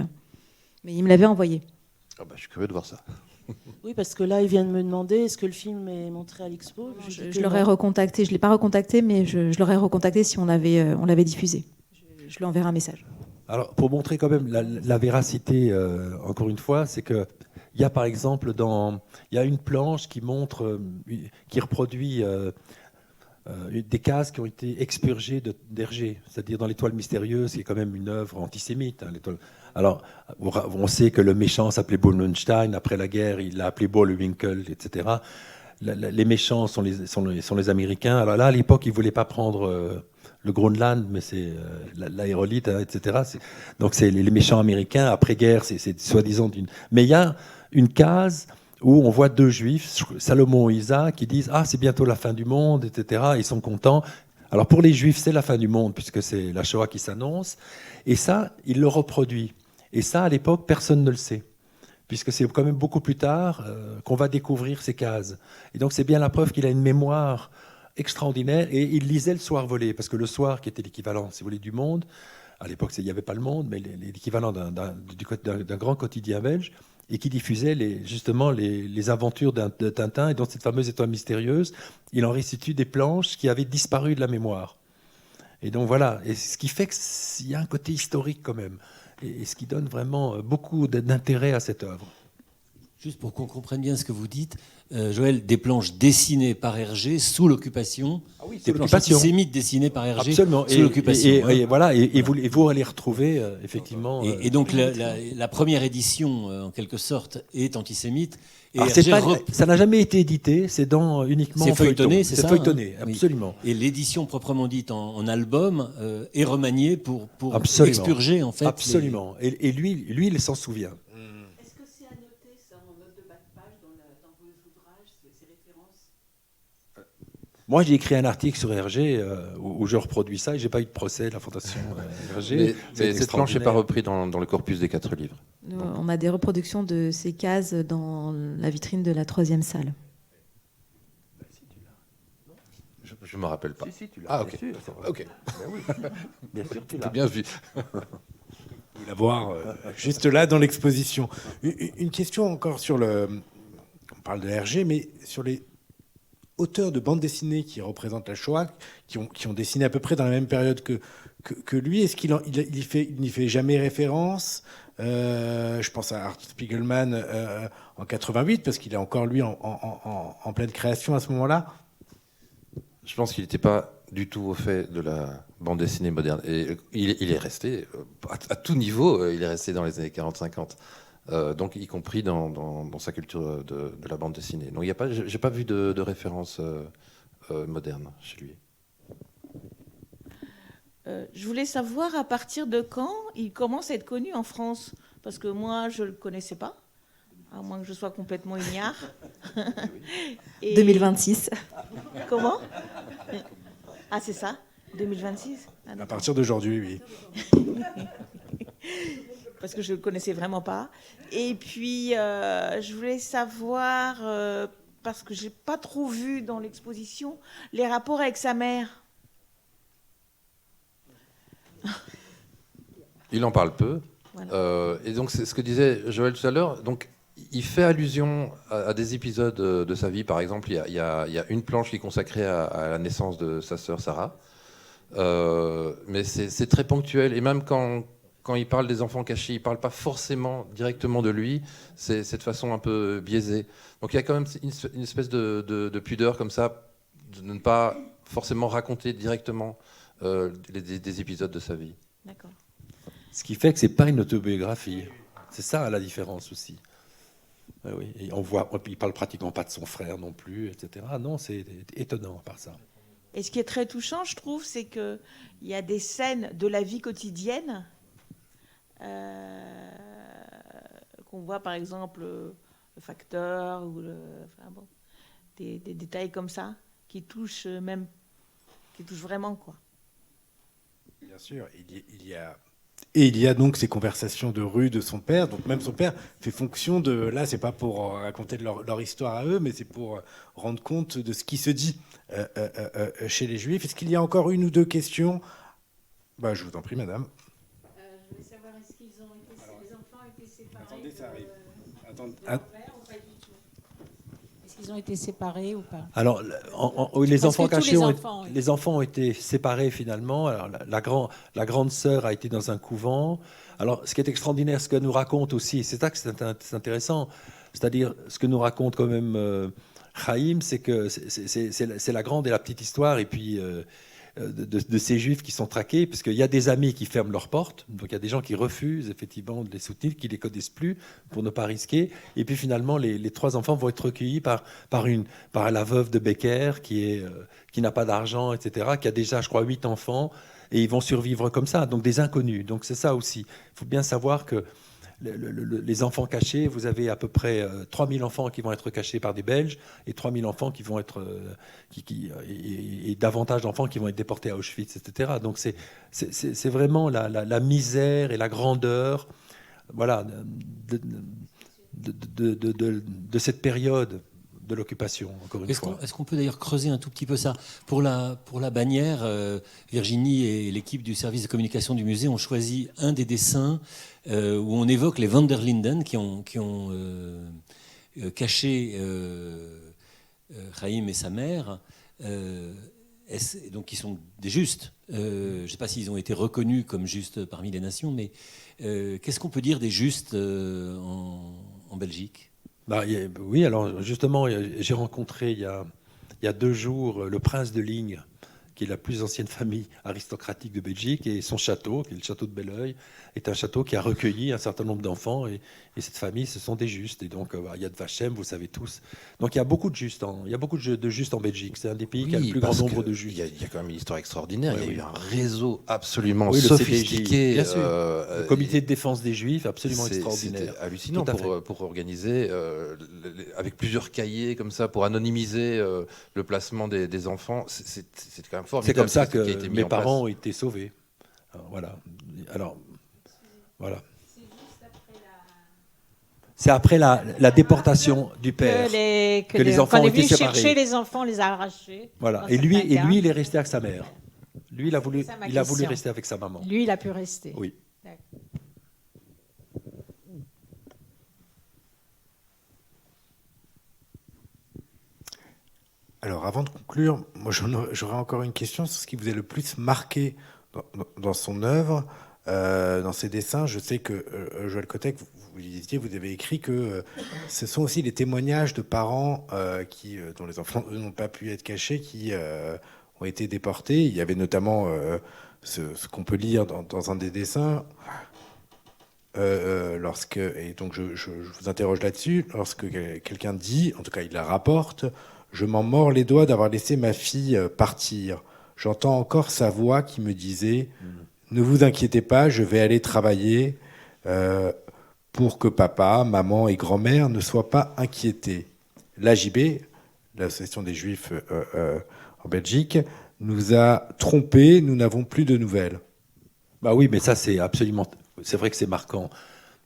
Mais il me l'avait envoyé. Je suis curieux de voir ça. Oui, parce que là, ils viennent me demander est-ce que le film est montré à l'Expo. Je l'aurais recontacté. Je ne l'ai pas recontacté, mais je l'aurais recontacté si on l'avait diffusé. Je lui enverrai un message. Alors, pour montrer quand même la véracité, encore une fois, c'est que il y a par exemple il y a une planche qui montre, qui reproduit des cases qui ont été expurgées d'Hergé, c'est-à-dire dans l'Étoile mystérieuse, qui est quand même une œuvre antisémite. Hein, alors, on sait que le méchant s'appelait Bohlenstein. Après la guerre, il l'a appelé Bollewinkel, etc. Les méchants sont les Américains. Alors là, à l'époque, ils ne voulaient pas prendre le Groenland, mais c'est l'aérolite, hein, etc. Donc, c'est les méchants américains. Après-guerre, c'est soi-disant d'une... Mais il y a une case où on voit deux juifs, Salomon et Isaac, qui disent « Ah, c'est bientôt la fin du monde, etc. » Ils sont contents. Alors, pour les juifs, c'est la fin du monde, puisque c'est la Shoah qui s'annonce. Et ça, il le reproduit. Et ça, à l'époque, personne ne le sait, puisque c'est quand même beaucoup plus tard qu'on va découvrir ces cases. Et donc, c'est bien la preuve qu'il a une mémoire extraordinaire. Et il lisait le Soir volé, parce que le Soir, qui était l'équivalent, si vous voulez, du Monde, à l'époque, il n'y avait pas le Monde, mais l'équivalent d'un grand quotidien belge, et qui diffusait justement les aventures de Tintin. Et dans cette fameuse Étoile mystérieuse, il en restitue des planches qui avaient disparu de la mémoire. Et donc voilà, et ce qui fait qu'il y a un côté historique quand même, et ce qui donne vraiment beaucoup d'intérêt à cette œuvre. Juste pour qu'on comprenne bien ce que vous dites, Joël, des planches dessinées par Hergé sous l'occupation, des planches antisémites dessinées par Hergé sous l'occupation. Et voilà, et vous allez retrouver effectivement. Et donc la première édition, en quelque sorte, est antisémite. Et ça n'a jamais été édité, c'est uniquement c'est feuilletonné, c'est ça, feuilletonné, hein, absolument. Oui. Et l'édition proprement dite en album est remaniée pour expurger en fait. Absolument. Et lui, il s'en souvient. Est-ce que c'est à noter ça en note de bas de page dans vos ouvrages, ces références? Moi, j'ai écrit un article sur Hergé où je reproduis ça et j'ai pas eu de procès de la Fondation Hergé. Mais cette planche n'est pas reprise dans le corpus des 4 livres. Nous, on a des reproductions de ces cases dans la vitrine de la 3e salle. Je ne me rappelle pas. Si, tu l'as. Ah, ok. Ok. Ben oui. Bien sûr, tu l'as. Bien vu. Vous la voir juste là dans l'exposition. Une question encore sur on parle de Hergé, mais sur les auteurs de bandes dessinées qui représentent la Shoah, qui ont dessiné à peu près dans la même période que lui. Est-ce qu'il n'y fait jamais référence? Je pense à Art Spiegelman en 88, parce qu'il est encore lui en pleine création à ce moment-là. Je pense qu'il n'était pas du tout au fait de la bande dessinée moderne. Et il est resté, à tout niveau, il est resté dans les années 40-50. Donc, y compris dans sa culture de la bande dessinée. Donc, j'ai pas vu de référence moderne chez lui. Je voulais savoir à partir de quand il commence à être connu en France. Parce que moi, je ne le connaissais pas, à moins que je sois complètement ignare. Et... 2026. Comment? Ah, c'est ça? 2026? À partir d'aujourd'hui, oui. Parce que je ne le connaissais vraiment pas. Et puis, je voulais savoir, parce que je n'ai pas trop vu dans l'exposition, les rapports avec sa mère. Il en parle peu. Voilà. Et donc, c'est ce que disait Joël tout à l'heure. Donc, il fait allusion à des épisodes de sa vie. Par exemple, il y a une planche qui est consacrée à la naissance de sa sœur Sarah. Mais c'est très ponctuel. Et même quand il parle des enfants cachés, il ne parle pas forcément directement de lui. C'est cette façon un peu biaisée. Donc, il y a quand même une espèce de pudeur comme ça, de ne pas forcément raconter directement des épisodes de sa vie. D'accord. Ce qui fait que c'est pas une autobiographie. C'est ça la différence aussi. Oui, et il parle pratiquement pas de son frère non plus, etc. Non, c'est étonnant par ça. Et ce qui est très touchant, je trouve, c'est qu'il y a des scènes de la vie quotidienne qu'on voit, par exemple, le facteur ou des détails comme ça qui touchent vraiment, quoi. Bien sûr, il y a donc ces conversations de rue de son père. Donc même son père fait fonction de... Là, c'est pas pour raconter leur histoire à eux, mais c'est pour rendre compte de ce qui se dit chez les Juifs. Est-ce qu'il y a encore une ou deux questions? Je vous en prie, madame. Je voulais savoir, est-ce qu'ils ont été... les enfants étaient séparés? Attendez, ça arrive. Est-ce qu'ils ont été séparés ou pas? Alors, les enfants cachés, oui. les enfants ont été séparés finalement. Alors, la grande sœur a été dans un couvent. Alors, ce qui est extraordinaire, ce que nous raconte aussi, c'est ça que c'est intéressant, c'est-à-dire ce que nous raconte quand même Chaim, c'est que c'est la grande et la petite histoire, et puis de ces juifs qui sont traqués, parce qu'il y a des amis qui ferment leurs portes, donc il y a des gens qui refusent effectivement de les soutenir, qui ne les connaissent plus pour ne pas risquer, et puis finalement les 3 enfants vont être recueillis par la veuve de Becker qui n'a pas d'argent, etc., qui a déjà, je crois, 8 enfants, et ils vont survivre comme ça, donc des inconnus. Donc c'est ça aussi. Il faut bien savoir que les enfants cachés, vous avez à peu près 3000 enfants qui vont être cachés par des Belges et 3000 enfants qui vont être et davantage d'enfants qui vont être déportés à Auschwitz, etc. Donc c'est vraiment la misère et la grandeur, voilà, de cette période de l'occupation, encore une fois. Est-ce qu'on peut d'ailleurs creuser un tout petit peu ça? Pour la bannière, Virginie et l'équipe du service de communication du musée ont choisi un des dessins où on évoque les Van der Linden qui ont caché Chaim et sa mère, donc qui sont des justes. Je ne sais pas s'ils ont été reconnus comme justes parmi les nations, mais qu'est-ce qu'on peut dire des justes en Belgique? Oui, alors justement, j'ai rencontré il y a 2 jours le prince de Ligne, qui est la plus ancienne famille aristocratique de Belgique, et son château, qui est le château de Belleuil, est un château qui a recueilli un certain nombre d'enfants, et cette famille, ce sont des justes. Et donc, il y a de Vachem, vous savez tous. Donc, il y a beaucoup de justes en Belgique. C'est un des pays qui a le plus grand nombre de justes. Il y a quand même une histoire extraordinaire. Il y a eu un réseau absolument le sophistiqué. Bien sûr. Le comité de défense des Juifs, absolument extraordinaire. C'était hallucinant pour organiser, avec plusieurs cahiers comme ça, pour anonymiser le placement des enfants. C'est quand même formidable. C'est comme ça que mes parents ont été sauvés. Alors, voilà. C'est après la déportation du père que les enfants ont été séparés. Quand on est venu chercher les enfants, on les a arrachés. Voilà. Et lui, il est resté avec sa mère. Lui, il a voulu rester avec sa maman. Lui, il a pu rester. Oui. Alors, avant de conclure, moi, j'aurais encore une question sur ce qui vous a le plus marqué dans son œuvre, dans ses dessins. Je sais que Joël Kotek, vous avez écrit que ce sont aussi les témoignages de parents dont les enfants n'ont pas pu être cachés, qui ont été déportés. Il y avait notamment ce qu'on peut lire dans un des dessins. Et donc je vous interroge là-dessus, lorsque quelqu'un dit, en tout cas il la rapporte: je m'en mords les doigts d'avoir laissé ma fille partir. J'entends encore sa voix qui me disait: ne vous inquiétez pas, je vais aller travailler pour que papa, maman et grand-mère ne soient pas inquiétés. L'AJB, l'Association des Juifs en Belgique, nous a trompés, nous n'avons plus de nouvelles. Bah oui, mais ça c'est vrai que c'est marquant.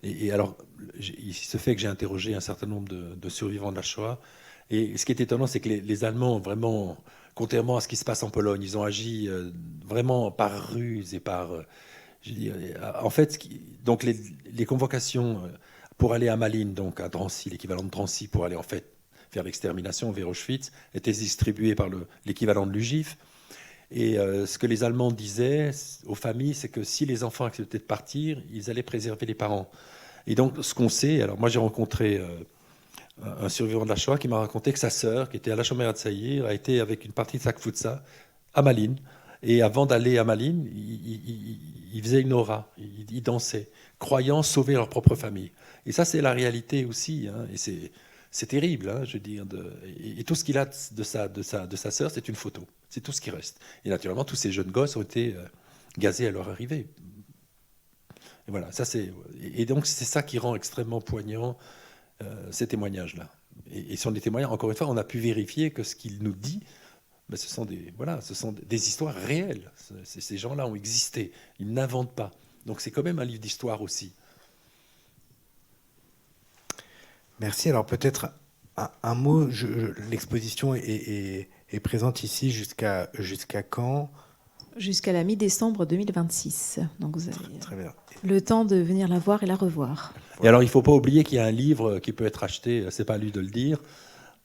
Et alors, il se fait que j'ai interrogé un certain nombre de survivants de la Shoah. Et ce qui est étonnant, c'est que les Allemands, vraiment, contrairement à ce qui se passe en Pologne, ils ont agi vraiment par ruse et par... en fait, donc les convocations pour aller à Malines, donc à Drancy, l'équivalent de Drancy, pour aller en fait faire l'extermination vers Auschwitz, étaient distribuées par l'équivalent de l'UGIF. Et ce que les Allemands disaient aux familles, c'est que si les enfants acceptaient de partir, ils allaient préserver les parents. Et donc, ce qu'on sait... Alors, moi, j'ai rencontré... un survivant de la Shoah qui m'a raconté que sa sœur, qui était à la Shomer Hatzaïr, a été avec une partie de sa Kfutza à Malines. Et avant d'aller à Malines, ils faisaient une aura, ils dansaient, croyant sauver leur propre famille. Et ça, c'est la réalité aussi. Hein, et c'est terrible, hein, je veux dire. Et tout ce qu'il a de sa sœur, c'est une photo. C'est tout ce qui reste. Et naturellement, tous ces jeunes gosses ont été gazés à leur arrivée. Et voilà, et donc c'est ça qui rend extrêmement poignant ces témoignages-là. Et sur les témoignages, encore une fois, on a pu vérifier que ce qu'il nous dit, ce sont des histoires réelles. Ces gens-là ont existé. Ils n'inventent pas. Donc c'est quand même un livre d'histoire aussi. Merci. Alors peut-être un mot. L'exposition est présente ici jusqu'à quand? Jusqu'à la mi-décembre 2026. Donc vous avez très bien. Le temps de venir la voir et la revoir. Et alors, il ne faut pas oublier qu'il y a un livre qui peut être acheté, c'est pas à lui de le dire,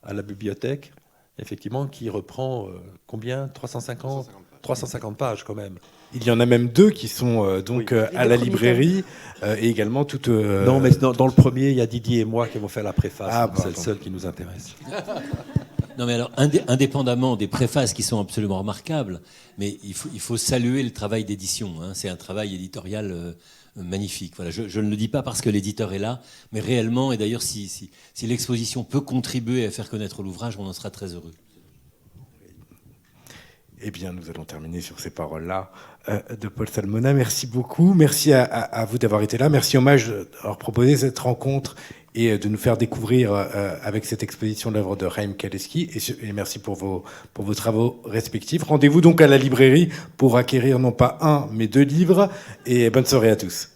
à la bibliothèque, effectivement, qui reprend combien 350 pages quand même. Il y en a même 2 qui sont donc à la librairie et également toutes. Non, mais dans le premier, il y a Didier et moi qui vont faire la préface. Ah, c'est le seul qui nous intéresse. Non, mais alors, indépendamment des préfaces qui sont absolument remarquables, mais il faut saluer le travail d'édition. Hein. C'est un travail éditorial magnifique. Voilà, je ne le dis pas parce que l'éditeur est là, mais réellement, et d'ailleurs, si l'exposition peut contribuer à faire connaître l'ouvrage, on en sera très heureux. Eh bien, nous allons terminer sur ces paroles-là de Paul Salmona. Merci beaucoup. Merci à vous d'avoir été là. Merci Hommage d'avoir proposé cette rencontre et de nous faire découvrir avec cette exposition l'œuvre de Chaim Kaleski. Et merci pour vos travaux respectifs. Rendez-vous donc à la librairie pour acquérir non pas 1, mais 2 livres. Et bonne soirée à tous.